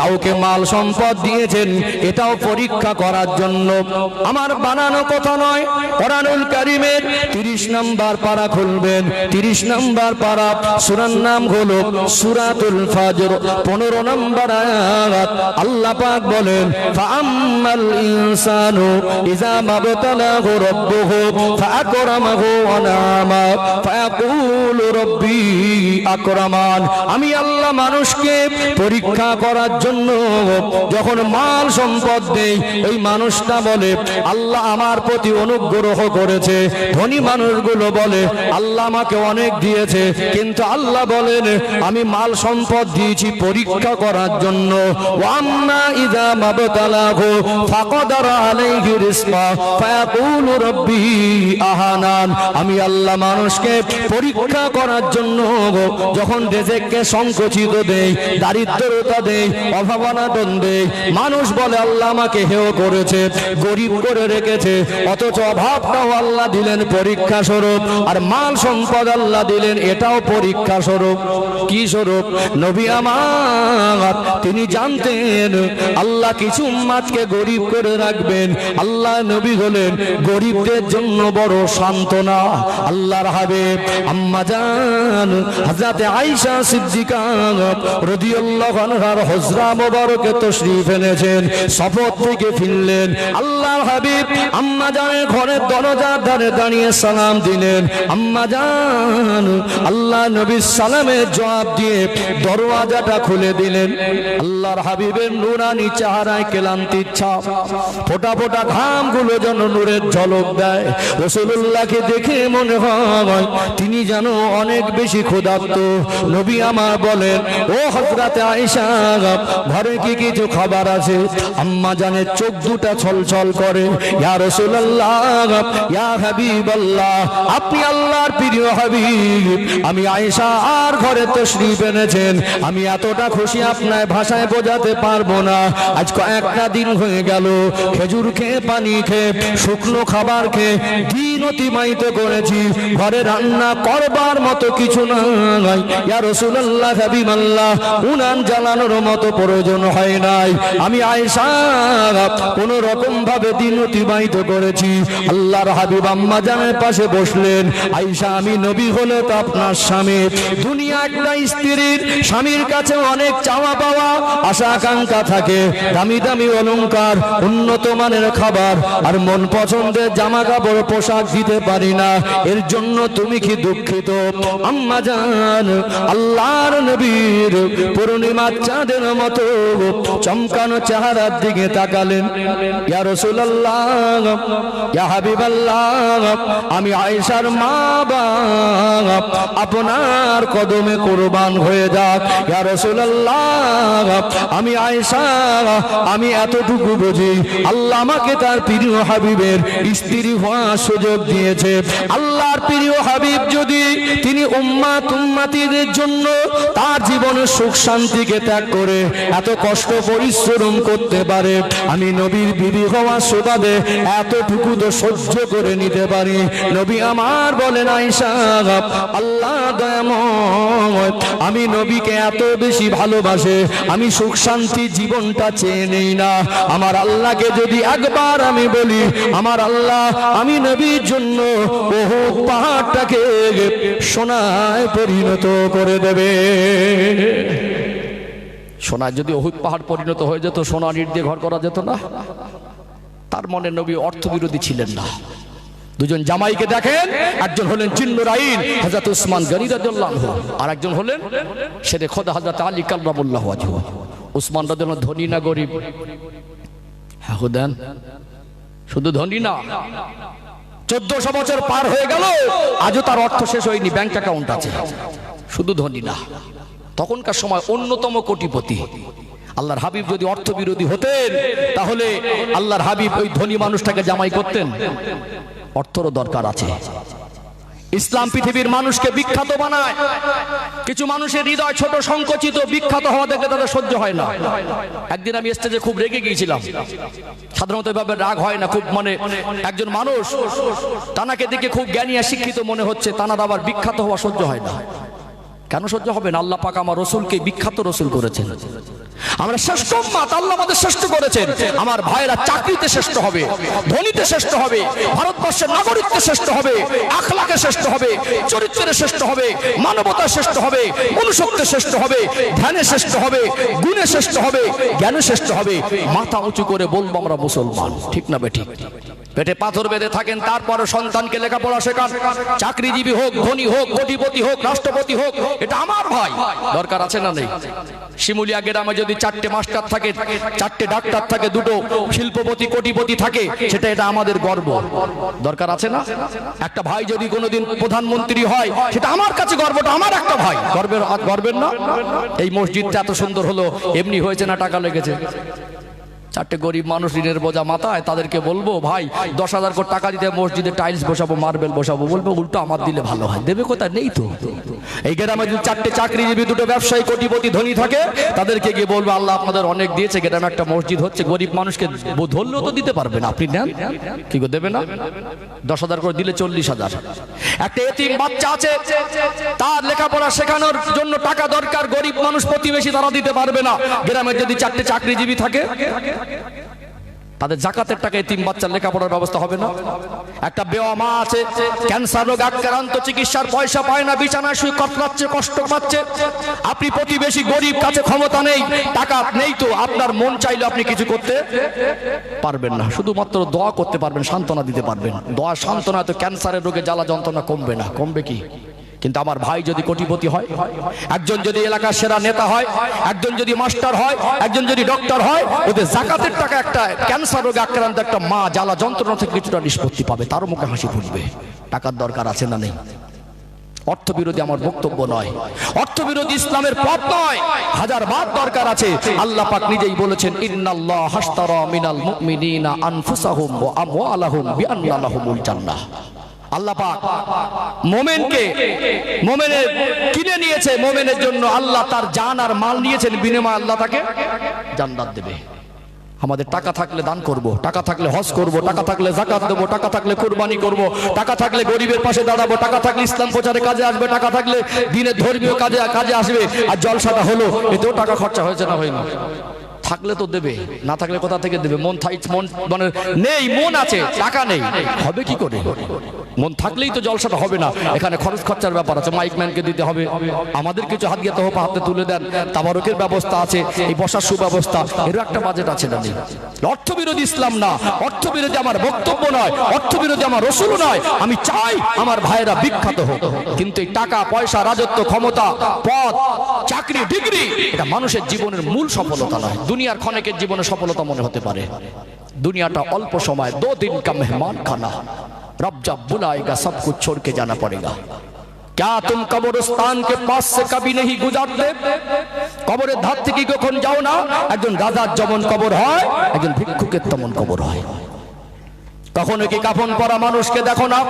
A: কাউকে মাল সম্পদ দিয়েছেন এটাও পরীক্ষা করার জন্য। আমার বানানো কথা নয়, কোরআনুল কারীমের 30 নম্বর পারা খুলবেন, 30 নম্বর পারা, সূরার নাম হলো সূরাতুল ফাজর, 15 নম্বর আয়াত। আল্লাহ পাক বলেন ফাআম্মাল ইনসানু ইযা মাবতালাহু রাব্বুহু ফাআকরামাহু ওয়া না'আমা ফায়াকুলু রাব্বি আকরামান। আমি আল্লাহ মানুষকে পরীক্ষা করার জন্য যখন মাল সম্পদ দেই ওই মানুষটা বলে আল্লাহ আমার প্রতি অনুগ্রহ করেছে। ধনী মানুষগুলো বলে আল্লাহ আমাকে অনেক দিয়েছে, কিন্তু আল্লাহ বলেন আমি মাল সম্পদ দিয়েছি পরীক্ষা করার জন্য। ওয়াম্মা ইযা মাবতালাহু ফাকদারা আলাইহি রিজকা ফায়াকুলু রব্বি আহানান। আমি আল্লাহ মানুষকে পরীক্ষা করার জন্য যখন রিজিককে সংকুচিত দেই, দারিদ্রতা দেই, অভাবনাটন দেই, মানুষ বলে আল্লাহ আমাকে হেয় করেছে, গরিব করে রেখেছে। অথচ অভাবটাও আল্লাহ দিলেন পরীক্ষা স্বরূপ, আর মাল সম্পদ আল্লাহ দিলেন এটাও পরীক্ষা স্বরূপ। কি স্বরূপ? নবী আমার তিনি জানতেন আল্লাহ কিছু উম্মতকে গরিব করে রাখবেন। আল্লাহ নবী হলেন গরিবদের জন্য বড় সান্ত্বনা। আল্লাহর হাবিব আম্মা জান হযরতে আয়েশা সিদ্দিকা রাদিয়াল্লাহু আনহার হুজরা মোবারকে তশরীফ এনেছেন। সফর থেকে ফিরলেন, আল্লাহর হাবিব আম্মা জানের ঘরের দরজার ধারে দাঁড়িয়ে সালাম দিলেন। আম্মা জান আল্লাহ নবীর সালামের জবাব দিয়ে দরওয়াজাটা খুলে দিলেন। আল্লাহর হাবিবের নূরানি চেহারায় ক্লান্তির ছাপ, ফোঁটা ফোঁটা ঘামগুলো যেন নূরের ঝলক দেয়। রাসূলুল্লাহকে দেখে মনে হয় তিনি যেন অনেক বেশি ক্ষুধার্ত। নবী আমার বলেন ও হযরতে আয়েশা ঘরে কি কিছু খাবার আছে? আম্মা জানের চোখ দুটা ছলছল করে। ইয়া রাসূলুল্লাহ, ইয়া হাবিবাল্লাহ, আপনি আল্লাহর প্রিয় হাবিব, আমি আয়েশা আর ঘরে তশরীফ এনেছেন, আমি এতটা খুশি আপনার ভাষায় বোঝাতে পারবো না। আজ কয়েকটা দিন হয়ে গেল খেজুর খেয়ে, পানি খেয়ে, শুকনো খাবার খেয়ে দিন অতিবাহিত করেছি, ঘরে রান্না করবার মতো কিছু নাই। ইয়া রাসূলুল্লাহ, হাবিবাল্লাহ, উনান জ্বালানোর মতো প্রয়োজন হয় নাই। আমি আয়েশা কোন রকম ভাবে দিন অতিবাহিত করেছি। আল্লাহর হাবিব আম্মা জানের পাশে বসলেন। আয়েশা, আমি নবী হলে তো আপনার স্বামী, দুনিয়া একটা স্ত্রীর স্বামীর কাছে অনেক চাওয়া পাওয়া, আশা আকাঙ্ক্ষা থাকে, দামি দামি অলংকার, উন্নত মানের খাবার, আর মন পছন্দের জামা কাপড় পোশাক দিতে পারি না। এর জন্য তুমি কি দুঃখিত? আম্মা জান আল্লাহর নবীর পূর্ণিমার চাঁদের মতো চমকানো চেহারার দিকে তাকালেন। ইয়া রাসূলুল্লাহ, ইয়া হাবিবাল্লাহ, আমি আয়েশার মা বাপ আপনার কদমে কুরবান হয়ে যাক। ইয়া রাসূলুল্লাহ, আমি আয়েশা, আমি এতটুকু বুঝি আল্লাহ আমাকে তার প্রিয় হাবিবের স্ত্রী হওয়ার সুযোগ দিয়েছে। আল্লাহর প্রিয় হাবিব যদি তিনি উম্মতিদের জন্য তার জীবনের সুখ শান্তিকে ত্যাগ করে এত কষ্ট পরিশ্রম করতে পারে, আমি নবীর বিবি হওয়ার সুবাদে এতটুকু তো সহ্য করে নিতে পারি। নবী আমার বলেন আয়েশা, আল্লাহ দয়াময়, আমি নবীকে এত বেশি ভালোবাসে, আমি সুখ শান্তি জীবনটা চেয়ে নেই না। আমার আল্লাহকে যদি একবার আমি বলি, আমার আল্লাহ আমি নবীর জন্য উহুদ পাহাড়টাকে সোনায় পরিণত করে দেবে। সোনায় যদি উহুদ পাহাড় পরিণত হয়ে যেত, সোনা ইট দিয়ে ঘর করা যেত না। তার মনে নবী অর্থবিরোধী ছিলেন না। দুজন জামাইকে দেখেন, একজন হলেন জিন্নুর আইন হযরত উসমান গনি রাদিয়াল্লাহু আনহু, আর একজন হলেন শেরে খোদা হযরত আলী কাররামাল্লাহু ওয়াজহু। উসমান রাদিয়াল্লাহু আনহু ধনী না গরিব? হ্যাঁ হুদান, শুধু ধনী না, 1400 বছর পার হয়ে গেল, আজও তার অর্থ শেষ হয়নি, ব্যাংক অ্যাকাউন্ট আছে। শুধু ধনী না, তখনকার সময় অন্যতম কোটিপতি। আল্লাহর হাবিব যদি অর্থ বিরোধী হতেন, তাহলে আল্লাহর হাবিব ওই ধনী মানুষটাকে জামাই করতেন? অর্থেরও দরকার আছে। ইসলাম পৃথিবীর মানুষকে বিখ্যাত বানায়। কিছু মানুষের হৃদয় ছোট, সংকুচিত, বিখ্যাত হওয়া দেখে তাদের সহ্য হয় না। একদিন আমি স্টেজে খুব রেগে গিয়েছিলাম। সাধারণত এভাবে রাগ হয় না, খুব মানে একজন মানুষ তানাকে দেখে খুব জ্ঞানী আর শিক্ষিত মনে হচ্ছে, তানার আবার বিখ্যাত হওয়া সহ্য হয় না। কেন সহ্য হবে না? আল্লাহ পাক আমার রসুলকে বিখ্যাত রসুল করেছেন। আমরা শ্রেষ্ঠ উম্মত, আল্লাহ আমাদের শ্রেষ্ঠ করেছেন। আমার ভাইরা চাকরিতে শ্রেষ্ঠ হবে, ধনীতে শ্রেষ্ঠ হবে, ভারতবর্ষের নাগরিকতে শ্রেষ্ঠ হবে, আখলাকে শ্রেষ্ঠ হবে, চরিত্রে শ্রেষ্ঠ হবে, মানবতা শ্রেষ্ঠ হবে, অনুশক্তি শ্রেষ্ঠ হবে, ধ্যানে শ্রেষ্ঠ হবে, গুণে শ্রেষ্ঠ হবে, জ্ঞানে শ্রেষ্ঠ হবে। মাথা উঁচু করে বলবো আমরা মুসলমান, ঠিক না বেঠিক? পেটে পাথর বেঁধে থাকেন, তারপরে সন্তানকে লেখাপড়া শেখান, চাকরিজীবী হোক, ধনী হোক, কোটিপতি হোক, রাষ্ট্রপতি হোক, এটা আমার ভাই। দরকার আছে না নেই? শিমুলিয়া গ্রামে যদি 4টে মাস্টার থাকে, 4টে ডাক্তার থাকে, 2টো শিল্পপতি কোটিপতি থাকে, সেটা এটা আমাদের গর্ব। দরকার আছে না? একটা ভাই যদি কোনোদিন প্রধানমন্ত্রী হয়, সেটা আমার কাছে গর্বটা আমার একটা ভাই। গর্বের না? এই মসজিদটা এত সুন্দর হলো এমনি হয়েছে না টাকা লেগেছে? 4টে গরিব মানুষ ঋণের বোঝা মাথায়, তাদেরকে বলবো ভাই 10,000 করে টাকা দিতে মসজিদে টাইলস বসাবো, মার্বেল বসাবো, বলবো উল্টো আমার দিলে ভালো হয়। দেবে কোথায়? নেই তো। এই গ্রামে যদি 4টে চাকরিজীবী, 2টো ব্যবসায়ী, কোটিপতি, ধনী থাকে, তাদেরকে গিয়ে বলবো আল্লাহ আপনাদের অনেক দিয়েছে, গ্রামে একটা মসজিদ হচ্ছে, গরিব মানুষকে ধরলেও তো দিতে পারবে না, আপনি নেন, কি করে দেবে না? 10,000 করে দিলে 40,000। একটা এতিম বাচ্চা আছে, তার লেখাপড়া শেখানোর জন্য টাকা দরকার, গরিব মানুষ প্রতিবেশী তারা দিতে পারবে না। গ্রামের যদি 4টে চাকরিজীবী থাকে, তাদের জাকাতের টাকা এতিম বাচ্চার লেখাপড়ার ব্যবস্থা হবে না? একটা বেওয়া মা আছে, ক্যান্সার রোগ আক্রান্ত, চিকিৎসার পয়সা পায় না, বিছানায় শুয়ে কটলাচ্ছে, কষ্ট পাচ্ছে। আপনি প্রতিবেশী গরিব, কাছে ক্ষমতা নেই, টাকা নেই, তো আপনার মন চাইলে আপনি কিছু করতে পারবেন না, শুধুমাত্র দোয়া করতে পারবেন, সান্ত্বনা দিতে পারবেন। দোয়া সান্ত্বনা, তো ক্যান্সারের রোগে জ্বালা যন্ত্রণা কমবে না। কমবে কি? কিন্তু আমার ভাই যদি কোটিপতি হয়, একজন যদি এলাকার সেরা নেতা হয়, একজন যদি মাস্টার হয়, একজন যদি ডক্টর হয়, ওদের জাকাতের টাকা একটা ক্যান্সার রোগে আক্রান্ত একটা মা জ্বালা যন্ত্রণা থেকে কিছুটা নিষ্পত্তি পাবে, তারও মুখে হাসি ফুটবে। টাকার দরকার আছে না নেই? অর্থবিরোধী আমার বক্তব্য নয়, অর্থবিরোধী ইসলামের পথ নয়, হাজারবার দরকার আছে। আল্লাহ পাক নিজেই বলেছেন ইন্নাল্লাহ হাশতারা মিনাল মুমিনিনা আনফুসাহুম ওয়া আমওয়ালাহুম বিআন্না লাহুমুল জান্নাহ। আল্লাহ পাক মোমেনের কিনে নিয়েছে, মোমেনের জন্য আল্লাহ তার জান আর মাল নিয়েছেন, বিনিময়ে আল্লাহ তাকে জান্নাত দেবে। আমাদের টাকা থাকলে দান করব, টাকা থাকলে হজ করব, টাকা থাকলে যাকাত দেব, টাকা থাকলে কুরবানি করব, টাকা থাকলে গরিবের পাশে দাঁড়াবো, টাকা থাকলে ইসলাম প্রচারে কাজে আসবে, টাকা থাকলে দ্বীনের ধর্মীয় কাজে আসবে। আর জলসাটা হলো, এতেও টাকা খরচা হয়েছে না হয়নি? থাকলে তো দেবে, না থাকলে কোথা থেকে দেবে? মন মানে নেই, মন আছে, টাকা নেই, হবে কি করে? মন থাকলেই তো জলসাটা হবে না। এখানে খরচ খরচার ব্যাপার আছে, মাইক ম্যানকে দিতে হবে, আমাদের কিছু হাত দিয়ে তোহফা হাতে তুলে দেন, তাবারকের ব্যবস্থা আছে, এই বসার সুব্যবস্থা, এরও একটা বাজেট আছে না? নেই। অর্থবিরোধী ইসলাম না, অর্থবিরোধী আমার বক্তব্য নয়, অর্থবিরোধী আমার রসুল নয়। আমি চাই আমার ভাইয়েরা বিখ্যাত হোক, কিন্তু এই টাকা পয়সা, রাজত্ব, ক্ষমতা, পদ, চাকরি, ডিগ্রি, এটা মানুষের জীবনের মূল সফলতা নয়। দুনিয়ার ক্ষণেকের জীবনে সফলতা মনে হতে পারে, দুনিয়াটা অল্প সময়, 2 दिन का मेहमान खाना, रब जब बुलाएगा सब कुछ छोड़ के जाना पड़ेगा। क्या तुम कब्रिस्तान के पास से कभी नहीं गुजरते? কবরের ধার থেকে কখন যাও না? একজন রাজার যেমন কবর হয়, একজন ভিক্ষুকের তেমন কবর হয়। কখনো কি কাফন পরা মানুষকে দেখো না?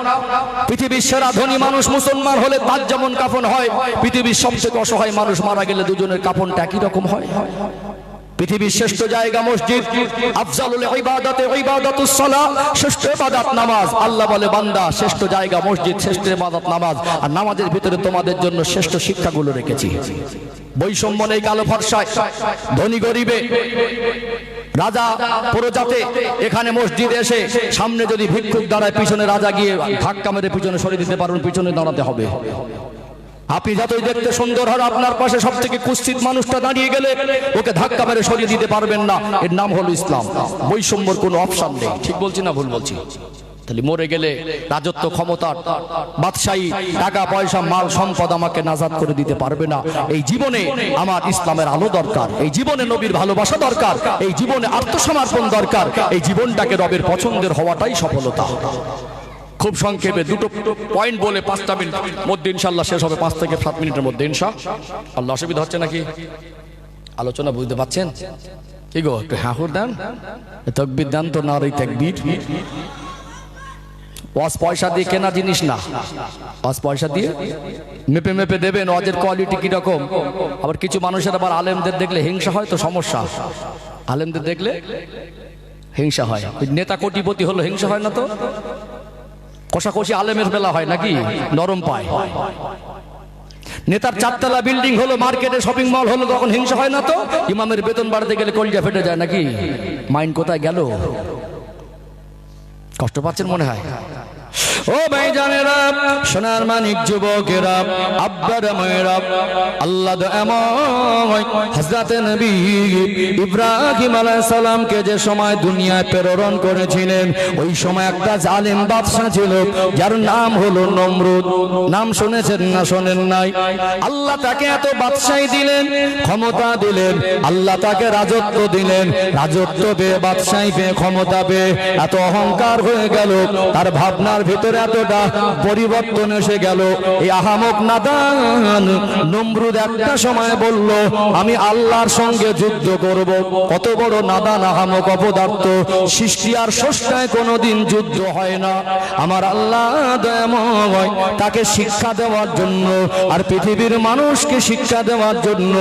A: পৃথিবীর সেরা ধনী মানুষ মুসলমান হলে তার যেমন কাফন হয়, পৃথিবীর সবচেয়ে অসহায় মানুষ মারা গেলে দুজনের কাফনটা একই রকম হয়। পৃথিবীর শ্রেষ্ঠ জায়গা মসজিদ, আফজালুল ইবাদাতে ইবাদাতুস সালাহ, শ্রেষ্ঠ ইবাদত নামাজ। আল্লাহ বলে বান্দা শ্রেষ্ঠ জায়গা মসজিদ, শ্রেষ্ঠ ইবাদত নামাজ, আর নামাজের ভিতরে তোমাদের জন্য শ্রেষ্ঠ শিক্ষাগুলো রেখেছি। বৈষম্য নেই কালো ফর্সায়, ধনী গরিবে, রাজা প্রজাতে। এখানে মসজিদে এসে সামনে যদি ভিক্ষুক দাঁড়ায়, পিছনে রাজা গিয়ে ধাক্কা মেরে পিছনে সরিয়ে দিতে পারবেন, পিছনে দাঁড়াতে হবে। আপনি যতই দেখতে সুন্দর হন, আপনার পাশে সব থেকে কুৎসিত মানুষটা দাঁড়িয়ে গেলে ওকে ধাক্কা মেরে সরিয়ে দিতে পারবেন না। এর নাম হলো ইসলাম। বৈষম্যর কোনো অপশন নেই। ঠিক বলছি না ভুল বলছি? তাহলে মরে গেলে রাজত্ব, ক্ষমতা, বাদশাহী, টাকা পয়সা, মাল সম্পদ আমাকে নাজাত করে দিতে পারবে না। এই জীবনে আমার ইসলামের আলো দরকার, এই জীবনে নবীর ভালোবাসা দরকার, এই জীবনে আত্মসমর্পণ দরকার। এই জীবনটাকে রবের পছন্দের হওয়াটাই সফলতা। খুব সংক্ষেপে 2টো পয়েন্ট বলে 5টা মিনিট মধ্যে ইনশাআল্লাহ শেষ হবে, 5 থেকে 7 মিনিটের মধ্যে ইনশাআল্লাহ। অসুবিধা হচ্ছে নাকি? আলোচনা বুঝতে পারছেন? কি গো, একটু হাহুর দেন, তাকবীর দেন তো। না রে তাকবীর, ওয়াজ পয়সা দিয়ে কেনা জিনিস না, ওয়াজ পয়সা দিয়ে মেপে মেপে দেবেন। ওয়াজের কোয়ালিটি কিরকম? আবার কিছু মানুষের আবার আলেমদের দেখলে হিংসা হয়, তো সমস্যা। আলেমদের দেখলে হিংসা হয়। নেতা কোটিপতি হলো হিংসা হয় না? তো কষাকষি আলেমের বেলা হয় নাকি? নরম পায়। নেতার 4 তলা বিল্ডিং হলো, মার্কেটে শপিং মল হলো, তখন হিংসা হয় না? তো ইমামের বেতন বাড়াতে গেলে কলিজা ফেটে যায় নাকি? মাইন্ড কোথায় গেল? কষ্ট পাচ্ছেন মনে হয়। ও ভাইজানেরা, সোনার মানিক যুবকেরা, আব্বার মায়েরা, আল্লাহ দয়াময় হযরতে নবী ইব্রাহিম আলাইহিস সালামকে যে সময় দুনিয়ায় প্রেরণ করেছিলেন, ওই সময় একটা জালেম বাদশা ছিল যার নাম হলো নমরুদ। নাম শুনেছেন না শোনেন নাই? আল্লাহ তাকে এত বাদশাহী দিলেন, ক্ষমতা দিলেন, আল্লাহ তাকে রাজত্ব দিলেন। রাজত্ব পেয়ে, বাদশাহী পেয়ে, ক্ষমতা পেয়ে এত অহংকার হয়ে গেল, তার ভাবনার ভিতরে এতটা পরিবর্তন এসে গেল। এই আহামক নাদান নমরুদ একটা সময় বলল, আমি আল্লাহর সঙ্গে যুদ্ধ করব। কত বড় নাদান আহামক অপদার্থ! সৃষ্টি আর স্রষ্টায় কোনোদিন যুদ্ধ হয় না। আমার আল্লাহ দয়াময় তাকে শিক্ষা দেওয়ার জন্য আর পৃথিবীর মানুষকে শিক্ষা দেওয়ার জন্য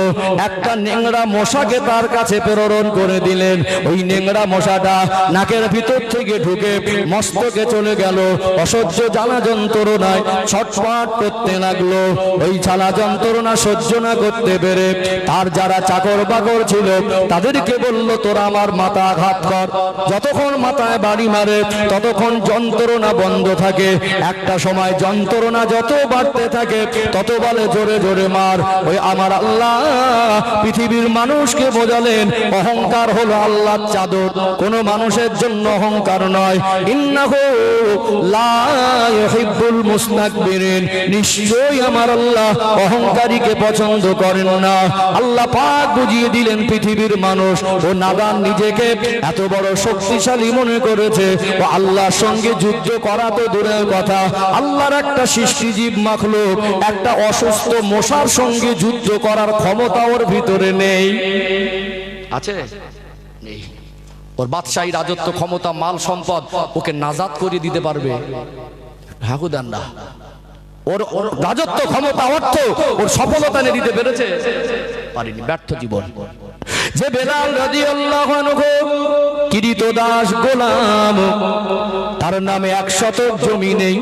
A: একটা নেংড়া মশাকে তার কাছে প্রেরণ করে দিলেন। ওই নেংড়া মশাটা নাকের ভিতর থেকে ঢুকে মস্তকে চলে গেল। অসহ্য জ্বালা যন্ত্রণায় ছটফট করতে লাগলো। ওই জ্বালা যন্ত্রণা সহ্য না করতে পেরে তার যারা চাকর বাকর ছিল তাদেরকে বলল, তোরা আমার মাথা আঘাত কর। যতক্ষণ মাথায় বাড়ি মারে ততক্ষণ যন্ত্রণা বন্ধ থাকে। একটা সময় যন্ত্রণা যত বাড়তে থাকে তত বলে, জোরে জোরে মার। ওই আমার আল্লাহ পৃথিবীর মানুষকে বোঝালেন, অহংকার হলো আল্লাহর চাদর, কোন মানুষের জন্য অহংকার নয়। ইন্নাহু লা ইউহিব্বুল মুস্তাকবিরিন, নিশ্চয়ই আমার আল্লাহ অহংকারীকে পছন্দ করেন না। আল্লাহ পাক বুঝিয়ে দিলেন পৃথিবীর মানুষ, ও নাদান নিজেকে এত বড় শক্তিশালী মনে করেছে, ও আল্লাহর সঙ্গে যুদ্ধ করা তো দূরের কথা, আল্লাহর একটা সৃষ্টিজীব মাখলুক, একটা অসুস্থ মশার সঙ্গে যুদ্ধ করার ক্ষমতা ওর ভিতরে নেই। আছে? নেই। ওর বাদশাহী রাজত্ব, ক্ষমতা, মাল সম্পদ ওকে নাজাত করে দিতে পারবে? হাকুদান না। ওর রাজত্ব, ক্ষমতা, অর্থ, ওর সফলতা এনে দিতে পেরেছে? পারেনি। ব্যর্থ জীবন। যে বেলাল রাদিয়াল্লাহু আনহু কিরীতদাস গোলাম, তার নামে 1 শতক জমি নেই,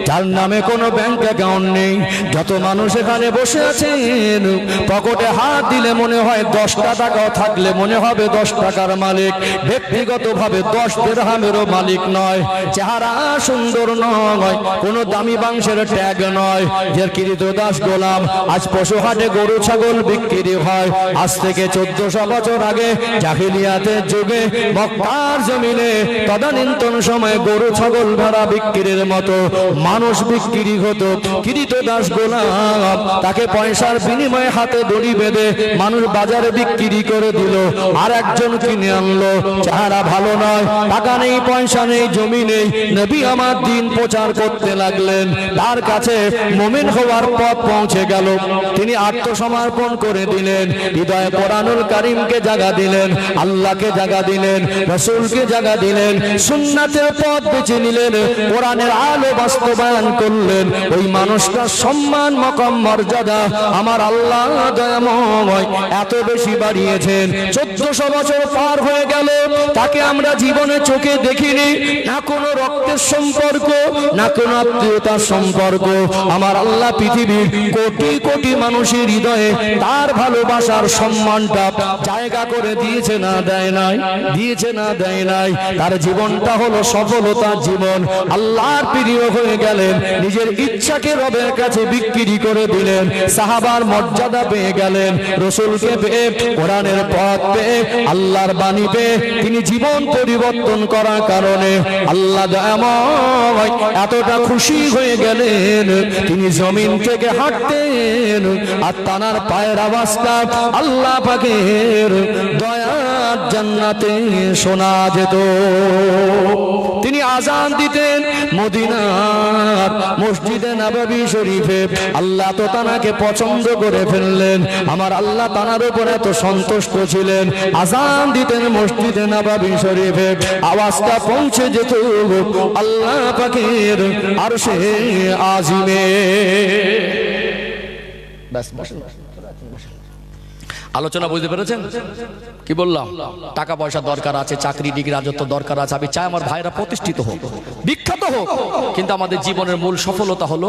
A: তার নামে কোনো ব্যাংক অ্যাকাউন্ট নেই। যত মানুষ এখানে বসে আছেন, পকেটে হাত দিলে মনে হয় 10টা টাকাও থাকলে মনে হবে 10 টাকার মালিক। ব্যক্তিগতভাবে 10 দিরহামেরও মালিক নয়। চেহারা সুন্দর নয়, কোনো দামি বাংশের ট্যাগ নয়। যে কিরীতদাস গোলাম, আজ পশু হাটে গরু ছাগল বিক্রি হয়। আজ থেকে 1400 বছর আগে জাহিলিয়াতের যুগে মক্কার জমিনে তদানীন্তন সময়ে গরু ছাগল ভেড়া বিক্রির মতো মানুষ বিক্রি হতো। কিরীতদাস গোলাম, তাকে পয়সার বিনিময়ে হাতে দড়ি বেঁধে মানুষ বাজারে বিক্রি করে দিল। আর একজন কিনে আনলো, চেহারা ভালো নয়, টাকা নেই, পয়সা নেই, জমি নেই। নবী আমার দিন প্রচার করতে লাগলেন। তার কাছে মুমিন হওয়ার পথ পৌঁছে গেল। তিনি আত্মসমর্পণ করে দিলেন, হৃদয়ে কোরআনুল কারীমকে জায়গা দিলেন, আল্লাহকে জায়গা দিলেন, রাসূলকে জায়গা দিলেন, সুন্নাতের পথ বেছে নিলেন, কোরআনের আলো বাস্তবায়ন করলেন। ওই মানুষটার সম্মান, মাকাম, মর্যাদা আমার আল্লাহ দয়াময় এত বেশি বাড়িয়েছেন। 1400 বছর পার হয়ে গেল, তাকে আমরা জীবনে চোখে দেখিনি, না কোনো রক্তের সম্পর্ক, না কোনো আত্মীয়তার সম্পর্ক। আমার আল্লাহ পৃথিবীর কোটি কোটি মানুষের হৃদয়ে তার ভালোবাসার সম্মানটা জায়গা করে দিয়েছে না দেয় নাই? দিয়েছে না দেয় নাই? তার জীবনটা হলো সফলতার জীবন। আল্লাহর প্রিয় হয়ে গেলেন, নিজের ইচ্ছাকে রবের কাছে বিক্রি করে দিলেন, সাহাবার মর্যাদা পেয়ে গেলেন, রাসূলকে পেয়ে, কোরআনের পথ পেয়ে, আল্লাহর বাণী পেয়ে তিনি জীবন পরিবর্তন করার কারণে আল্লাহ দয়াময় এতটা খুশি হয়ে গেলেন, তিনি জমিন থেকে হাঁটতেন আর তানার পায়ের আওয়াজটা আল্লাহ পাকের দয়ার জান্নাতে শোনা যেত। তিনি আজান দিতেন মদিনার মসজিদে নববী শরীফে। আল্লাহ তো তানাকে পছন্দ করে ফেললেন। আমার আল্লাহ তানার উপর এত সন্তুষ্ট ছিলেন, আজান দিতেন মসজিদে নববী শরীফে, আওয়াজটা পৌঁছে যেত আল্লাহ পাকের আরশে আজিমে। ব্যাস, বসেন। আলোচনা বুঝতে পেরেছেন? কি বললাম? টাকা পয়সা দরকার আছে, চাকরি ডিগ্রি রাজত্ব দরকার আছে। আমি চাই আমার ভাইরা প্রতিষ্ঠিত হোক, বিখ্যাত হোক, কিন্তু আমাদের জীবনের মূল সফলতা হলো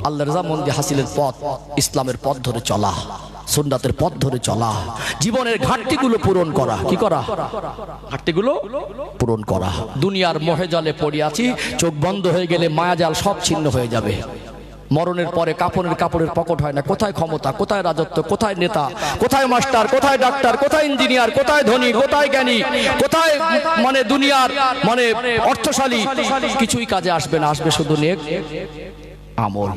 A: আল্লাহর রাজা মন্দি হাসিলের পথ, ইসলামের পথ ধরে চলা। সুন্নাতের পথ ধরে চলা, জীবনের ঘাটতিগুলো পূরণ করা। কি করা? ঘাটতিগুলো পূরণ করা। দুনিয়ার মোহে জলে পড়ে আছি, চোখ বন্ধ হয়ে গেলে মায়াজাল সব ছিন্ন হয়ে যাবে। মরণের পরে কাপড়ের পকেট হয় না। কোথায় ক্ষমতা, কোথায় রাজত্ব, কোথায় নেতা, কোথায় মাস্টার, কোথায় ডাক্তার, কোথায় ইঞ্জিনিয়ার, কোথায় ধনী, কোথায় জ্ঞানী, কোথায় মানে দুনিয়ার মানে অর্থশালী, কিছুই কাজে আসবে না। আসবে শুধু নেক আমল।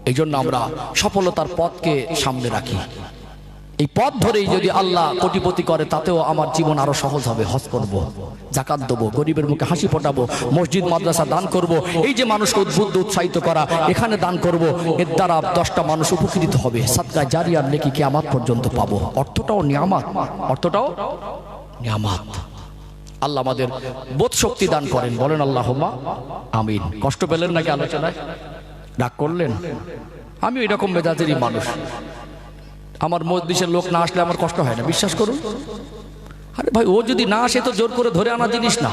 A: এই জন্য আমরা সফলতার পথকে সামনে রাখি। এই পথ ধরেই যদি আল্লাহ কোটিপতি করে, তাতেও আমার জীবন আরো সহজ হবে। হজ করব, যাকাত দেবো, গরিবের মুখে হাসি ফোটাবো, মসজিদ মাদ্রাসা দান করব। এই যে মানুষকে উদ্বুদ্ধ উৎসাহিত করা, এখানে দান করব, এর দ্বারা 10টা মানুষ উপকৃত হবে। সাদকা জারিয়ার নেকি কিয়ামত পর্যন্ত পাবো। অর্থটাও নিয়ামত, অর্থটাও নিয়ামত। আল্লাহ আমাদের বোধ শক্তি দান করেন। বলেন আল্লাহুম্মা আমিন। কষ্ট পেলেন নাকি আলোচনায়? রাগ করলেন? আমি এরকম মেজাজেরই মানুষ। আমার মজলিসের লোক না আসলে আমার কষ্ট হয় না, বিশ্বাস করুন। আরে ভাই, ও যদি না আসে তো জোর করে ধরে আনা জিনিস না।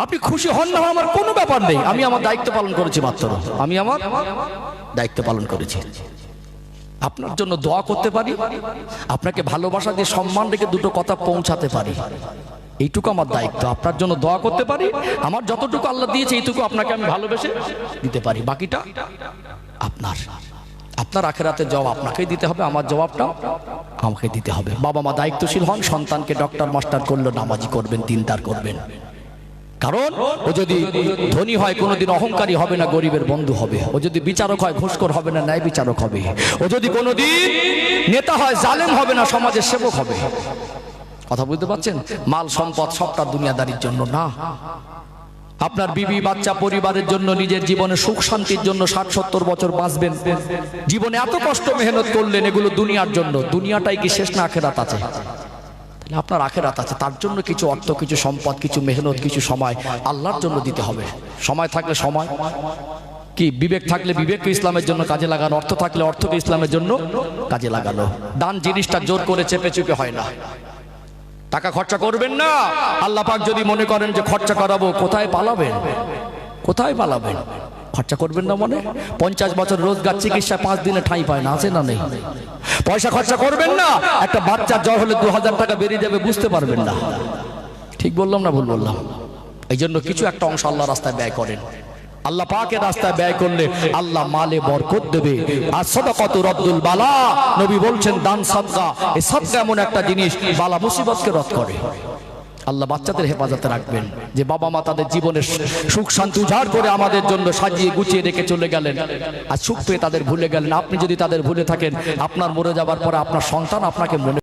A: আপনি খুশি হন না, আমার কোনো ব্যাপার নেই। আমি আমার দায়িত্ব পালন করেছি মাত্র। আমি আমার দায়িত্ব পালন করেছি। আপনার জন্য দোয়া করতে পারি, আপনাকে ভালোবাসা দিয়ে সম্মান রেখে দুটো কথা পৌঁছাতে পারি, এইটুকু আমার দায়িত্ব। আপনার জন্য দোয়া করতে পারি, আমার যতটুকু আল্লাহ দিয়েছে এইটুকু আপনাকে আমি ভালোবেসে দিতে পারি। বাকিটা আপনার। আপনার আখেরাতের জবাব আপনাকেই দিতে হবে, আমার জবাবটাও আমাকে দিতে হবে। বাবা মা দায়িত্বশীল হন, সন্তানকে ডক্টর মাস্টার করলো, নামাজি করবেন, দিনদার করবেন। কারণ ও যদি ধনী হয় কোনোদিন অহংকারী হবে না, গরিবের বন্ধু হবে। ও যদি বিচারক হয় ঘুষখোর হবে না, ন্যায় বিচারক হবে। ও যদি কোনোদিন নেতা হয় জালেম হবে না, সমাজের সেবক হবে। কথা বুঝতে পারছেন? মাল সম্পদ সবটা দুনিয়াদারির জন্য না। আপনার বিবি বাচ্চা পরিবারের জন্য, নিজের জীবনে সুখ শান্তির জন্য 60-70 বছর বাঁচবেন। জীবনে এত কষ্ট মেহনত করলেন, এগুলো দুনিয়ার জন্য। দুনিয়াটাই কি শেষ না? আখেরাত আছে। আপনার আখেরাত আছে, তার জন্য কিছু অর্থ, কিছু সম্পদ, কিছু মেহনত, কিছু সময় আল্লাহর জন্য দিতে হবে। সময় থাকলে সময় কি, বিবেক থাকলে বিবেককে ইসলামের জন্য কাজে লাগানো, অর্থ থাকলে অর্থকে ইসলামের জন্য কাজে লাগানো। দান জিনিসটা জোর করে চেপে চুপে হয় না। টাকা খরচা করবেন না। আল্লাহ পাক যদি মনে করেন যে খরচা করাবো, কোথায় পালাবেন? কোথায় পালাবেন? খরচা করবেন না মানে 50 বছর রোজগার চিকিৎসা 5 দিনে ঠাঁই পায় না, আছে না নেই? পয়সা খরচা করবেন না। একটা বাচ্চার জ্বর হলে 2000 টাকা বেরিয়ে যাবে, বুঝতে পারবেন না। ঠিক বললাম না ভুল বললাম? এই জন্য কিছু একটা অংশ আল্লাহ রাস্তায় ব্যয় করেন। আল্লাহ পাকের রাস্তায় ব্যয় করলে আল্লাহ মালে বরকত দেবে। আর সাদাকাতু রদ্দুল বালা, নবী বলছেন দান সাদকা, এই সাদকা এমন একটা জিনিস বালা মুসিবতকে রদ করে। আল্লাহ বাচ্চাদের হেফাজতে রাখবেন। যে বাবা মা তাদের জীবনের সুখ শান্তি উজাড় করে আমাদের জন্য সাজিয়ে গুছিয়ে রেখে চলে গেলেন, আর সুখ পেয়ে তাদের ভুলে গেলেন। আপনি যদি তাদের ভুলে থাকেন, আপনার মরে যাবার পরে আপনার সন্তান আপনাকে মনে